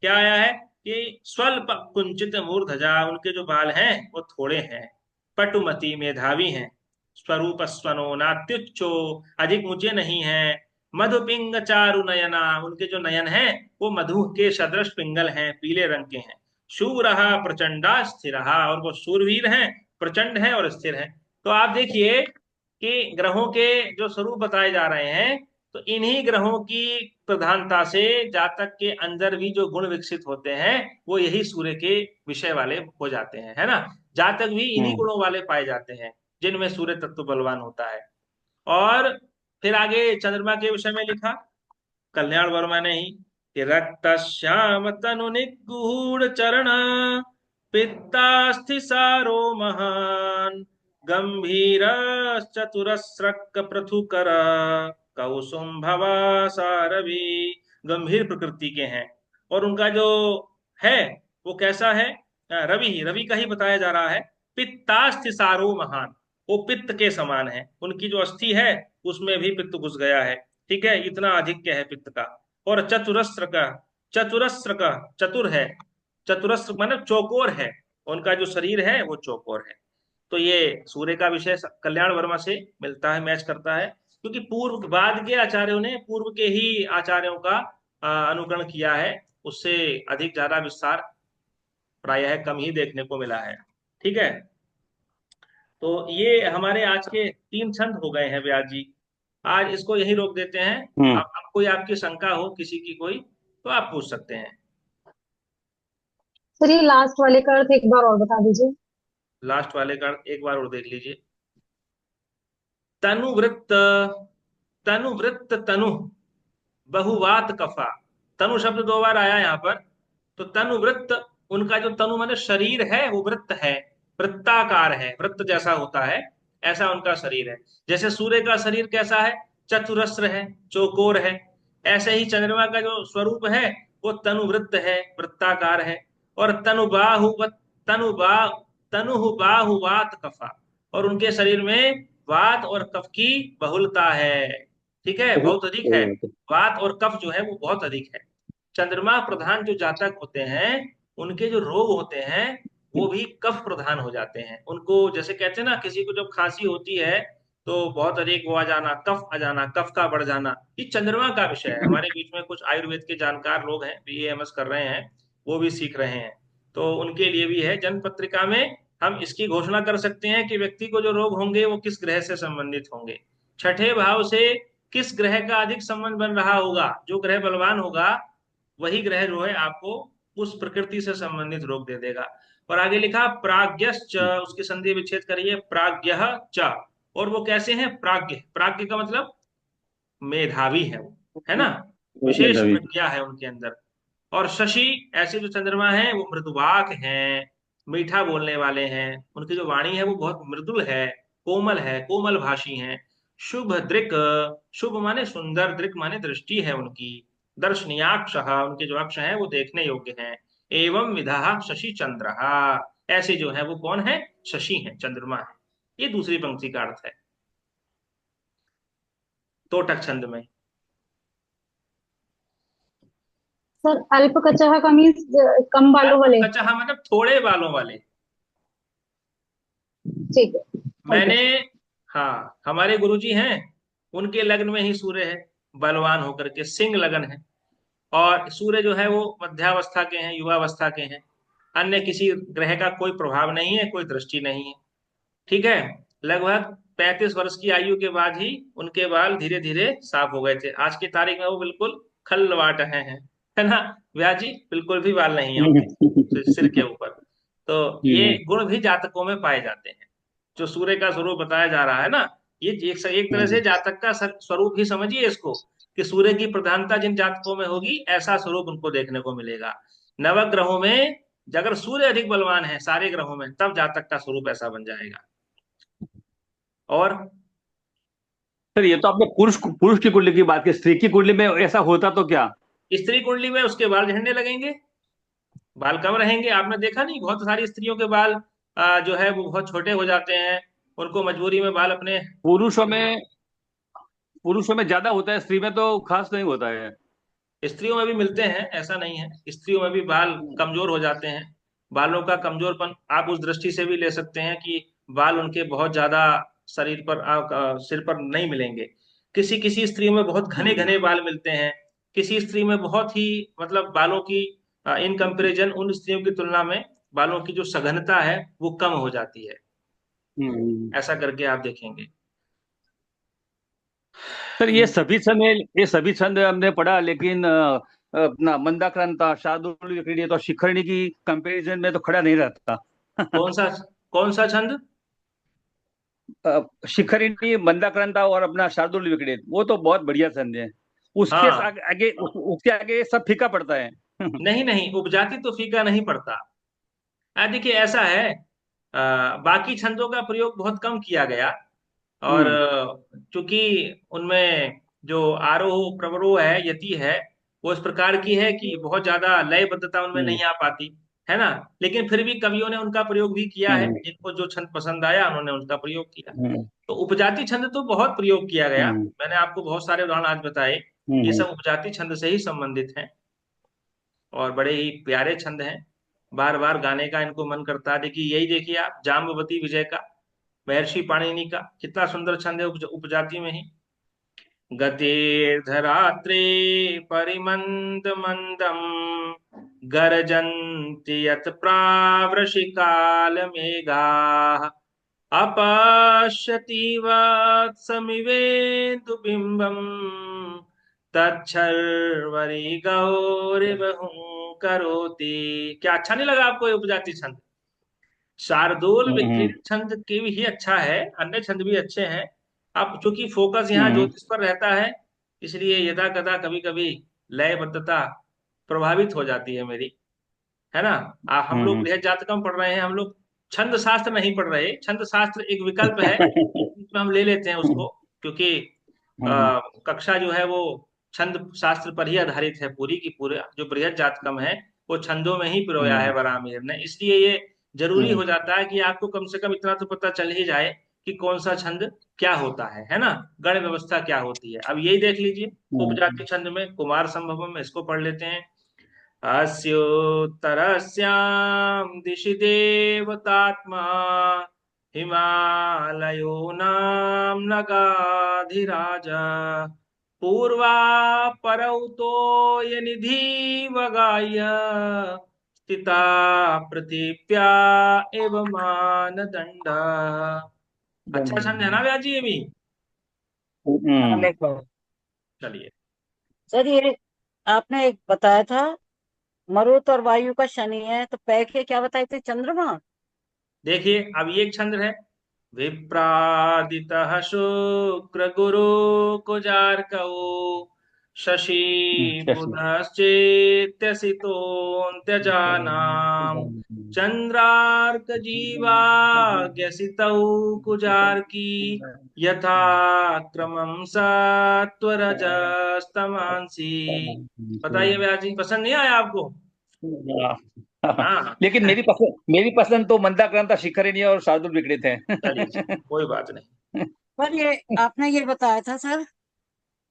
क्या आया है? कि स्वल्प कुंचित मूर्धजा, उनके जो बाल हैं वो थोड़े हैं। पटुमति, मेधावी हैं। स्वरूप स्वनो नात्युच्चो, अधिक ऊंचे नहीं है। मधुपिंग चारु नयना, उनके जो नयन हैं वो मधु के सदृश पिंगल हैं, पीले रंग के हैं। शूरहा प्रचंडा स्थिरहा, और वो शूरवीर हैं, प्रचंड हैं और स्थिर हैं। तो आप देखिए कि ग्रहों के जो स्वरूप बताए जा रहे हैं, तो इन्हीं ग्रहों की प्रधानता से जातक के अंदर भी जो गुण विकसित होते हैं वो यही सूर्य के विषय वाले हो जाते हैं, है ना। जातक भी इन्हीं हम्म। गुणों वाले पाए जाते हैं जिनमें सूर्य तत्व बलवान होता है। और फिर आगे चंद्रमा के विषय में लिखा कल्याण वर्मा ने ही कि रक्त श्याम तनु निगूढ़ चरण पित्तास्थि सारो महान गंभीर चतुरस्रक पृथुकर कौसुम्भवा सारवी। गंभीर प्रकृति के हैं, और उनका जो है वो कैसा है? रवि, रवि का ही बताया जा रहा है। पित्तास्थि सारो महान, वो पित्त के समान है, उनकी जो अस्थि है उसमें भी पित्त घुस गया है। ठीक है, इतना आधिक्य है पित्त का। और चतुरस्र का, चतुरस्र का, चतुर है, चतुरस्र मतलब चौकोर है, उनका जो शरीर है वो चौकोर है। तो ये सूर्य का विषय कल्याण वर्मा से मिलता है, मैच करता है, क्योंकि पूर्व बाद के आचार्यों ने पूर्व के ही आचार्यों का अनुकरण किया है। उससे अधिक ज्यादा विस्तार प्रायः कम ही देखने को मिला है। ठीक है, तो ये हमारे आज के 3 छंद हो गए हैं व्यास जी। आज इसको यही रोक देते हैं। हम्म। आप कोई आपकी शंका हो किसी की कोई, तो आप पूछ सकते हैं। सर ये लास्ट वाले का अर्थ एक बार और बता दीजिए। लास्ट वाले का एक बार और देख लीजिए। तनुवृत्त, तनुवृत्त तनु बहुवात कफा। तनु शब्द 2 बार आया यहाँ पर। तो तनुवृत्त, उनका जो तनु माने शरीर है वो वृत्त है, वृत्ताकार है, वृत्त जैसा होता है, ऐसा उनका शरीर है। जैसे सूर्य का शरीर कैसा है? चतुरस्र है, चौकोर है। ऐसे ही चंद्रमा का जो स्वरूप है वो तनुवृत्त है, वृत्ताकार है। और तनुबाहु, तनुबा तनु बाहुवात कफा, और उनके शरीर में वात और कफ की बहुलता है। ठीक है, बहुत अधिक है। वात और कफ जो है वो बहुत अधिक है। चंद्रमा प्रधान जो जातक होते हैं उनके जो रोग होते हैं वो भी कफ प्रधान हो जाते हैं। उनको जैसे कहते हैं ना, किसी को जब खांसी होती है तो बहुत अधिक वो आ जाना, कफ का बढ़ जाना, ये चंद्रमा का विषय है। हमारे बीच में कुछ आयुर्वेद के जानकार लोग हैं, बीएएमएस कर रहे हैं, वो भी सीख रहे हैं, तो उनके लिए भी है। जन पत्रिका में हम इसकी घोषणा कर सकते हैं कि व्यक्ति को जो रोग होंगे वो किस ग्रह से संबंधित होंगे। छठे भाव से किस ग्रह का अधिक संबंध बन रहा होगा, जो ग्रह बलवान होगा वही ग्रह जो है आपको उस प्रकृति से संबंधित रोग दे देगा। और आगे लिखा प्राज्ञश्च, उसकी संधि विच्छेद करिए, प्राज्ञ च। और वो कैसे हैं? प्राज्ञ, प्राज्ञ का मतलब मेधावी है वो, है ना, विशेष मेधावी। प्रज्ञा है उनके अंदर। और शशि, ऐसे जो चंद्रमा है वो मृदुवाक हैं, मीठा बोलने वाले हैं, उनकी जो वाणी है वो बहुत मृदुल है, कोमल भाषी हैं। शुभ दृक, शुभ माने सुंदर, दृक माने दृष्टि है उनकी। दर्शनीयाक्ष, उनके जो अक्ष हैं वो देखने योग्य हैं। एवं विधा शशि चंद्र, ऐसे जो है वो कौन है? शशि है, चंद्रमा है। ये दूसरी पंक्ति का अर्थ है तोटक छंद में। सर अल्प कचहा का मीन्स कम बालों वाले। कचहा मतलब थोड़े बालों वाले। ठीक है, थैंक यू मैंने, सर। हाँ, हमारे गुरुजी हैं, उनके लग्न में ही सूर्य है, बलवान होकर के सिंह लगन है। और सूर्य जो है वो मध्यावस्था के हैं, युवावस्था के हैं। अन्य किसी ग्रह का कोई प्रभाव नहीं है, कोई दृष्टि नहीं है। ठीक है। लगभग 35 वर्ष की आयु के बाद ही उनके बाल धीरे धीरे साफ हो गए थे। आज की तारीख में वो बिल्कुल खल्लवाट है ना। व्यास जी, बिल्कुल भी बाल नहीं है उनके सिर के ऊपर। तो ये हम्म, गुण भी जातकों में पाए जाते हैं। जो सूर्य का स्वरूप बताया जा रहा है ना, ये एक तरह से हम्म, जातक का स्वरूप ही समझिए इसको, कि सूर्य की प्रधानता जिन जातकों में होगी ऐसा स्वरूप उनको देखने को मिलेगा। नवग्रहों में अगर सूर्य अधिक बलवान है सारे ग्रहों में, तब जातक का स्वरूप ऐसा बन जाएगा। और सर ये तो आपने पुरुष पुरुष की कुंडली की बात की, स्त्री की कुंडली में ऐसा होता तो क्या? स्त्री कुंडली में उसके बाल झड़ने लगेंगे, बाल कम रहेंगे। आपने देखा नहीं, बहुत सारी स्त्रियों के बाल जो है वो बहुत छोटे हो जाते हैं। उनको मजबूरी में बाल अपने, पुरुषों में पुरुषों में ज्यादा होता है, स्त्री में तो खास नहीं होता है। स्त्रियों में भी मिलते हैं, ऐसा नहीं है, स्त्रियों में भी बाल कमजोर हो जाते हैं। बालों का कमजोरपन आप उस दृष्टि से भी ले सकते हैं कि बाल उनके बहुत ज्यादा शरीर पर सिर पर नहीं मिलेंगे। किसी किसी स्त्रियों में बहुत घने हम्म, घने बाल मिलते हैं। किसी स्त्री में बहुत ही, मतलब बालों की, इन कंपैरिजन उन स्त्रियों की तुलना में बालों की जो सघनता है वो कम हो जाती है। हम्म। ऐसा करके आप देखेंगे। सर ये सभी छंद हमने पढ़ा, लेकिन अपना मंदाक्रांता, शार्दूल, क्रीडित और शिखरणी की कंपैरिजन में तो खड़ा नहीं रहता। कौन सा, कौन सा छंद? शिखरिणी, मंदाक्रांता और अपना शार्दुल विक्रेत, वो तो बहुत बढ़िया छंद है। हाँ, उसके आगे सब फीका पड़ता है। नहीं नहीं, उपजाति तो फीका नहीं पड़ता। देखिए ऐसा है, बाकी छंदों का प्रयोग बहुत कम किया गया। और हम्म, चूंकि उनमें जो आरोह प्रवरोह है, यति है, वो इस प्रकार की है कि बहुत ज्यादा लयबद्धता उनमें हम्म, नहीं आ पाती, है ना। लेकिन फिर भी कवियों ने उनका प्रयोग भी किया है, हम्म, जिनको जो छंद पसंद आया उन्होंने उनका प्रयोग किया। हम्म, तो उपजाति छंद तो बहुत प्रयोग किया गया। हम्म, मैंने आपको बहुत सारे उदाहरण आज बताए। ये हम्म, सब उपजाति छंद से ही संबंधित हैं, और बड़े ही प्यारे छंद हैं। बार बार गाने का इनको मन करता है। देखिए, यही देखिए आप, जाम्बवती विजय का, महर्षि पाणिनि का, कितना सुंदर छंद है उपजाति में ही। गतिर्धरात्रे परिमंद मंदम, गर्जन्ति यत् प्रावृषिकाल मेघाः, अपश्यति वत्समिवेन्दु बिम्बम्, तच्छर्वरि गौरिवहुं करोति। क्या अच्छा नहीं लगा आपको ये उपजाति छंद? शार्दूल हम्म, विक्रीडित छंद के भी ही अच्छा है, अन्य छंद भी अच्छे हैं। अब चूंकि फोकस यहाँ हम्म, ज्योतिष पर रहता है, इसलिए यदा कदा कभी कभी लयबद्धता प्रभावित हो जाती है मेरी, है ना। हम लोग हम्म, बृहद जातकम पढ़ रहे हैं, हम लोग छंद शास्त्र नहीं पढ़ रहे। छंद शास्त्र एक विकल्प है, बीच में हम ले लेते हैं उसको, क्योंकि हम्म, कक्षा जो है वो छंद शास्त्र पर ही आधारित है, पूरी की पूरा जो बृहद जातकम है वो छंदों में ही पिरोया है हम्म, बरामीर ने। इसलिए ये जरूरी हो जाता है कि आपको कम से कम इतना तो पता चल ही जाए कि कौन सा छंद क्या होता है ना, गण व्यवस्था क्या होती है। अब यही देख लीजिए, उपजाति हम्म, छंद में कुमार संभवम में, इसको पढ़ लेते हैं। अस्योत्तरस्यां दिशि देवतात्मा, हिमालयो नाम नगाधिराज, पूर्वापरौ तोयनिधि वगाय, स्थिता पृथिव्या एव मानदंड। अच्छा छंद है ना व्यास जी ये भी? हम्म। चलिए। सर ये आपने एक बताया था मरुत और वायु का शनि है, तो पै के क्या बताए थे? चंद्रमा। देखिए, अब ये एक छंद है। विप्रादितः शुक्र गुरु कुजार्कौ, शशि बुधश्चेत्यसितोऽन्त्यजानाम्, चंद्रार्क जीवाग्यसितौ कुजार्की, यथा क्रमं सत्वरजस्तमांसि। बताइए व्यास जी, पसंद नहीं आया आपको? हाँ, लेकिन मेरी पसंद तो मंदाक्रांता, शिखरिणी और शार्दुल विक्रेत चलिए है। कोई बात नहीं। पर ये आपने ये बताया था सर,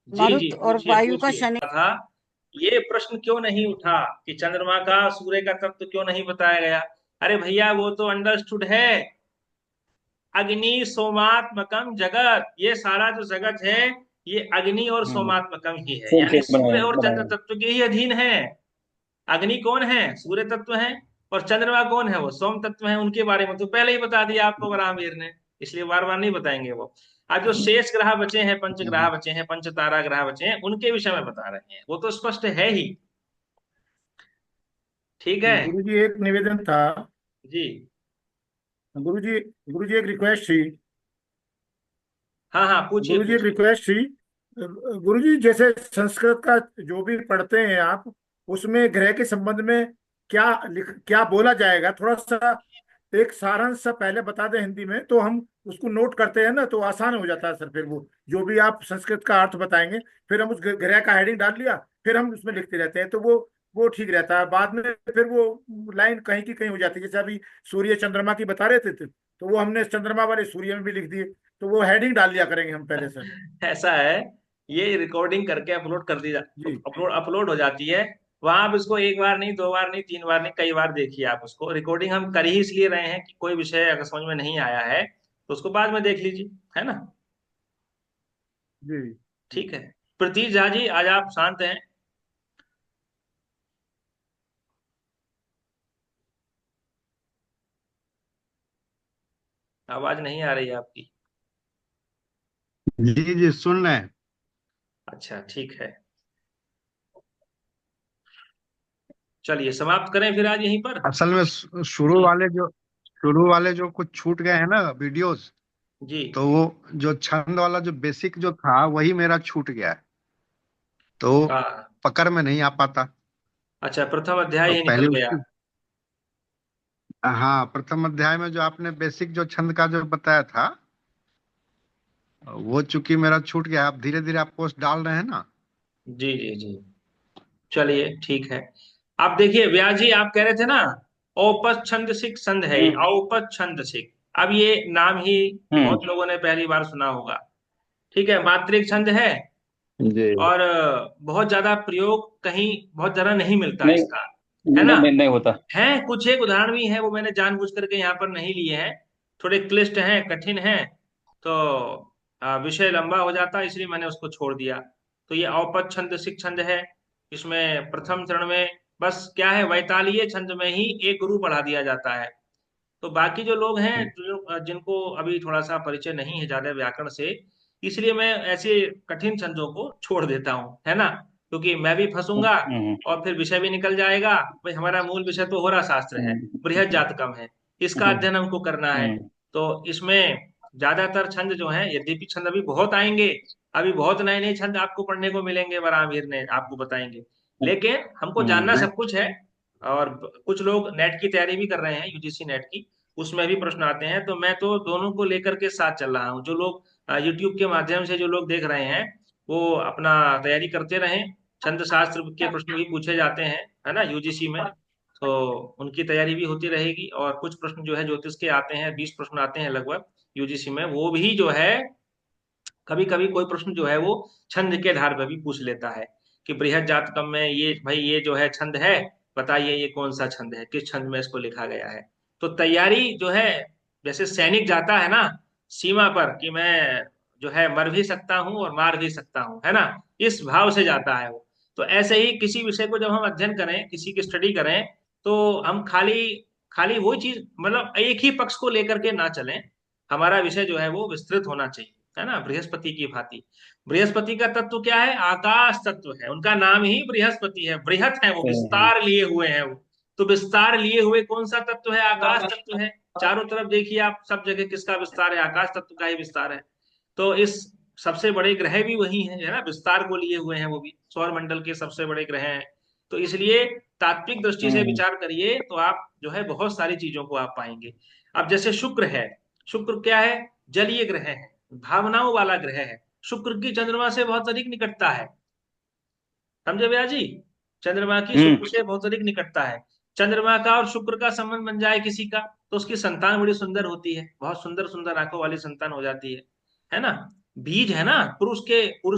जी जी, मरुत और पूछिए वायु का पूछिए शनि। था ये प्रश्न क्यों नहीं उठा कि चंद्रमा का सूर्य का तत्व क्यों नहीं बताया गया? अरे भैया वो तो अंडरस्टूड है। अग्नि सोमात्मकम जगत, ये सारा जो जगत है ये अग्नि और सोमात्मकम ही है, सोम से यानी सूर्य बनाया और बनाया चंद्र तत्व के ही अधीन है। अग्नि कौन है? सूर्य तत्व है। और चंद्रमा कौन है? वो सोम तत्व है। उनके बारे में तो पहले ही बता दिया आपको बराहमीर ने, इसलिए बार बार नहीं बताएंगे वो। आज जो शेष ग्रह बचे हैं, पंच ग्रह बचे हैं, पंच तारा ग्रह बचे हैं, उनके विषय में बता रहे हैं, वो तो स्पष्ट है ही। ठीक है गुरु जी एक निवेदन था। जी। गुरु जी, गुरु जी एक रिक्वेस्ट थी। हाँ हाँ, पूछिए गुरु जी एक पूछिए। रिक्वेस्ट थी। गुरु जी जैसे संस्कृत का जो भी पढ़ते हैं आप, उसमें ग्रह के संबंध में क्या बोला जाएगा, थोड़ा सा एक सारांश सा पहले बता दें हिंदी में, तो हम उसको नोट करते हैं ना, तो आसान हो जाता है सर। फिर वो जो भी आप संस्कृत का अर्थ बताएंगे, फिर हम उस ग्रह का हेडिंग डाल लिया, फिर हम उसमें लिखते रहते हैं, तो वो ठीक रहता है। बाद में फिर वो लाइन कहीं की कहीं हो जाती है। जैसे अभी सूर्य चंद्रमा की बता रहे थे, तो वो हमने चंद्रमा वाले सूर्य में भी लिख दिए, तो वो हेडिंग डाल लिया करेंगे हम पहले से। ऐसा है, ये रिकॉर्डिंग करके अपलोड कर दी जी अपलोड अपलोड हो जाती है। वहां आप इसको एक बार नहीं, दो बार नहीं, तीन बार नहीं, कई बार देखिए आप उसको। रिकॉर्डिंग हम कर ही इसलिए रहे हैं कि कोई विषय अगर समझ में नहीं आया है तो उसको बाद में देख लीजिए, है ना? जी। ठीक है। प्रतीश झा जी, आज आप शांत हैं। आवाज नहीं आ रही है आपकी। जी जी सुन रहे हैं। अच्छा ठीक है, चलिए समाप्त करें फिर आज यहीं पर। असल में शुरू वाले जो कुछ छूट गए हैं ना वीडियोस, जी। तो वो जो छंद वाला जो बेसिक जो था वही मेरा छूट गया है, तो हाँ। पकड़ में नहीं आ पाता। अच्छा, प्रथम अध्याय तो ही पहले निकल गया। उसकी, हाँ, प्रथम अध्याय में जो आपने बेसिक जो छंद का जो बताया था, वो चूंकि मेरा छूट गया। आप धीरे धीरे आप पोस्ट डाल रहे हैं ना। जी जी जी, चलिए ठीक है। आप देखिए व्यास जी, आप कह रहे थे ना औपछंदसिक संध है ये, हम्म औपछंदसिक। अब ये नाम ही हम्म बहुत लोगों ने पहली बार सुना होगा। ठीक है, मात्रिक छंद है। जी। और बहुत ज्यादा प्रयोग कहीं बहुत ज्यादा नहीं मिलता नहीं इसका, है ना? नहीं नहीं, नहीं होता। है कुछ एक उदाहरण भी है, वो मैंने जानबूझ करके यहाँ पर नहीं लिए हैं, थोड़े क्लिष्ट हैं, कठिन हैं। तो विषय लंबा हो जाता, इसलिए मैंने उसको छोड़ दिया। तो ये औपछंद छंद छंद है। इसमें प्रथम चरण में बस क्या है, वैतालीय छंद में ही एक गुरु बढ़ा दिया जाता है। तो बाकी जो लोग हैं, जिनको अभी थोड़ा सा परिचय नहीं है ज्यादा व्याकरण से, इसलिए मैं ऐसे कठिन छंदों को छोड़ देता हूँ, है ना? क्योंकि मैं भी फंसूंगा हम्म और फिर विषय भी निकल जाएगा। भाई हमारा मूल विषय तो होरा शास्त्र है, बृहद हम्म जातकम है, इसका हम्म अध्ययन हमको करना है। हम्म तो इसमें ज्यादातर छंद जो हैं, यद्यपि छंद अभी बहुत आएंगे, अभी बहुत नए नए छंद आपको पढ़ने को मिलेंगे, बराहमीर ने आपको बताएंगे, लेकिन हमको जानना मैं सब कुछ है। और कुछ लोग नेट की तैयारी भी कर रहे हैं, यूजीसी नेट की, उसमें भी प्रश्न आते हैं। तो मैं तो दोनों को लेकर के साथ चल रहा हूँ। जो लोग यूट्यूब के माध्यम से जो लोग देख रहे हैं, वो अपना तैयारी करते रहें। छंद शास्त्र के प्रश्न भी पूछे जाते हैं, है ना, यूजीसी में। तो उनकी तैयारी भी होती रहेगी। और कुछ प्रश्न जो है ज्योतिष के आते हैं, 20 प्रश्न आते हैं लगभग यूजीसी में, वो भी जो है कभी कभी कोई प्रश्न जो है वो छंद के आधार पर भी पूछ लेता है कि बृहद जातकम में ये भाई ये जो है छंद है, बताइए ये कौन सा छंद है, किस छंद में इसको लिखा गया है। तो तैयारी जो है, जैसे सैनिक जाता है ना सीमा पर, कि मैं जो है मर भी सकता हूँ और मार भी सकता हूँ, है ना, इस भाव से जाता है वो। तो ऐसे ही किसी विषय को जब हम अध्ययन करें, किसी की स्टडी करें, तो हम खाली खाली वो चीज, मतलब एक ही पक्ष को लेकर के ना चलें। हमारा विषय जो है वो विस्तृत होना चाहिए, है ना, बृहस्पति की भांति। बृहस्पति का तत्व क्या है? आकाश तत्व है, उनका नाम ही बृहस्पति है, बृहत है, वो हम्म विस्तार लिए हुए हैं वो। तो विस्तार लिए हुए कौन सा तत्व है? आकाश तत्व है। चारों तरफ देखिए आप, सब जगह किसका विस्तार है? आकाश तत्व का ही विस्तार है। तो इस सबसे बड़े ग्रह भी वही है ना, विस्तार को लिए हुए हैं वो भी, सौर मंडल के सबसे बड़े ग्रह हैं। तो इसलिए तात्विक दृष्टि से हम्म विचार करिए तो आप जो है बहुत सारी चीजों को आप पाएंगे। अब जैसे शुक्र है, शुक्र क्या है? जलीय ग्रह है, भावनाओं वाला ग्रह है। शुक्र की चंद्रमा से बहुत अधिक निकटता है, समझे भैया जी? चंद्रमा की हम्म शुक्र से बहुत अधिक निकटता है। चंद्रमा का और शुक्र का संबंध बन जाए किसी का, तो उसकी संतान बड़ी सुंदर होती है, बहुत सुंदर सुंदर आंखों वाली संतान हो जाती है ना? बीज है ना, पुरुष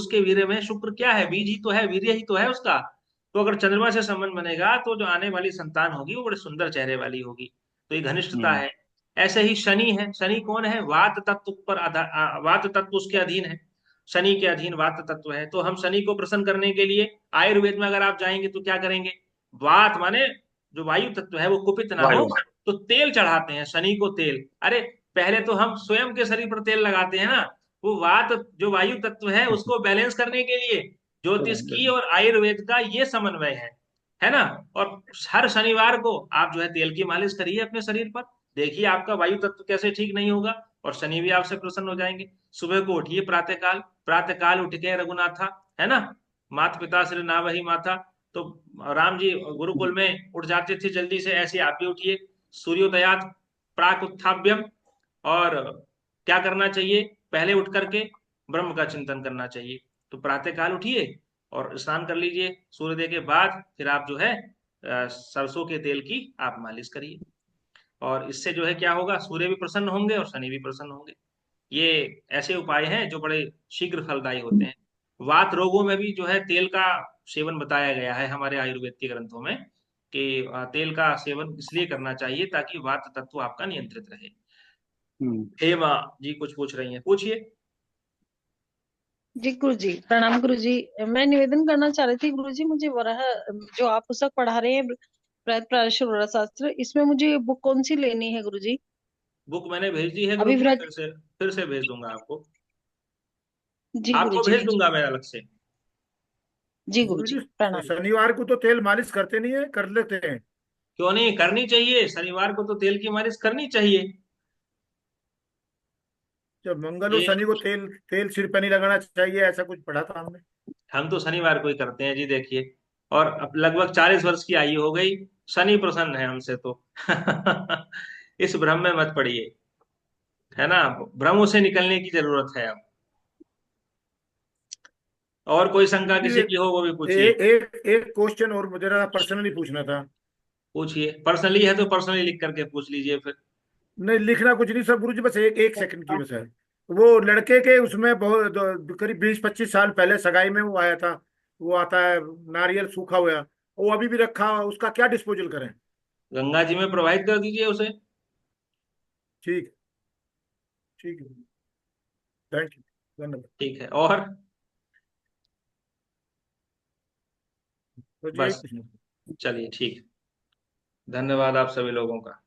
के वीर्य में शुक्र क्या है? बीज ही तो है, वीर्य ही तो है उसका। तो अगर चंद्रमा से संबंध बनेगा तो जो आने वाली संतान होगी वो बड़े सुंदर चेहरे वाली होगी, तो ये घनिष्ठता है। ऐसे ही शनि है, शनि कौन है? वात तत्व पर वात तत्व उसके अधीन है, शनि के अधीन वात तत्व है। तो हम शनि को प्रसन्न करने के लिए आयुर्वेद में अगर आप जाएंगे तो क्या करेंगे? वात माने जो वायु तत्व है वो कुपित ना हो, वायु। तो तेल चढ़ाते हैं शनि को, तेल। अरे पहले तो हम स्वयं के शरीर पर तेल लगाते हैं ना, वो वात जो वायु तत्व है उसको बैलेंस करने के लिए ज्योतिष की और आयुर्वेद का ये समन्वय है ना। और हर शनिवार को आप जो है तेल की मालिश करिए अपने शरीर पर, देखिए आपका वायु तत्व कैसे ठीक नहीं होगा और शनि भी आपसे प्रसन्न हो जाएंगे। सुबह को उठिए प्रातः काल उठ के रघुनाथा, है ना, माता पिता श्री नावही माता। तो राम जी गुरुकुल में उठ जाते थे जल्दी से, ऐसे आप भी उठिए। सूर्योदयात प्राक उत्थाप्यम, और क्या करना चाहिए? पहले उठ करके ब्रह्म का चिंतन करना चाहिए। तो प्रातः काल उठिए और स्नान कर लीजिए, सूर्योदय के बाद फिर आप जो है सरसों के तेल की आप मालिश करिए, और इससे जो है क्या होगा, सूर्य भी प्रसन्न होंगे और शनि भी प्रसन्न होंगे। ये ऐसे उपाय हैं जो बड़े शीघ्र फलदायी होते हैं। वात रोगों में भी जो है तेल का सेवन बताया गया है हमारे आयुर्वेद के ग्रंथों में, कि तेल का सेवन इसलिए करना चाहिए ताकि वात तत्व आपका नियंत्रित रहे। हेमा जी कुछ पूछ रही हैं, पूछिए। जी गुरु जी, प्रणाम गुरु जी। मैं निवेदन करना चाह रही थी गुरु जी, मुझे वराह जो आप पुस्तक पढ़ा रहे हैं प्रयत प्रारश्य वराह शास्त्र, इसमें मुझे बुक कौन सी लेनी है गुरु जी? बुक मैंने भेज दी है अभी ग्रुप में, व्रज। फिर से भेज दूंगा आपको। जी गुरु आपको जी। भेज दूंगा मैं अलग से। जी गुरु गुरु जी, जी, प्रणाम। शनिवार को तो तेल मालिश करते नहीं है, कर लेते हैं? क्यों नहीं करनी चाहिए? शनिवार को तो तेल की मालिश करनी चाहिए। जब मंगल और ये शनि को तेल तेल सिर पे नहीं लगाना चाहिए, ऐसा कुछ पढ़ा था हमने। हम तो शनिवार को ही करते हैं जी, देखिए। और अब लगभग 40 वर्ष की आयु हो गई, शनि प्रसन्न है हमसे तो। इस भ्रम में मत पड़िए, है ना, भ्रमों से निकलने की जरूरत है अब। और कोई शंका गुरु जी, किसी की हो वो भी ए, पूछिए। एक एक क्वेश्चन और मुझे पर्सनली पूछना था। पूछिए, पर्सनली है तो पर्सनली लिख करके पूछ लीजिए फिर। नहीं, लिखना कुछ नहीं सब गुरु जी, बस एक एक सेकंड की बस है। वो लड़के के उसमें बहुत करीब 20-25 साल पहले सगाई में वो आया था, वो आता है नारियल सूखा हुआ, वो अभी भी रखा हुआ, उसका क्या डिस्पोजल करें? गंगा जी में प्रोवाइड कर दीजिए उसे। ठीक, ठीक है, थैंक यू, धन्यवाद। ठीक है, और तो जी, एक बस, कुछ नहीं। चलिए ठीक है। धन्यवाद आप सभी लोगों का।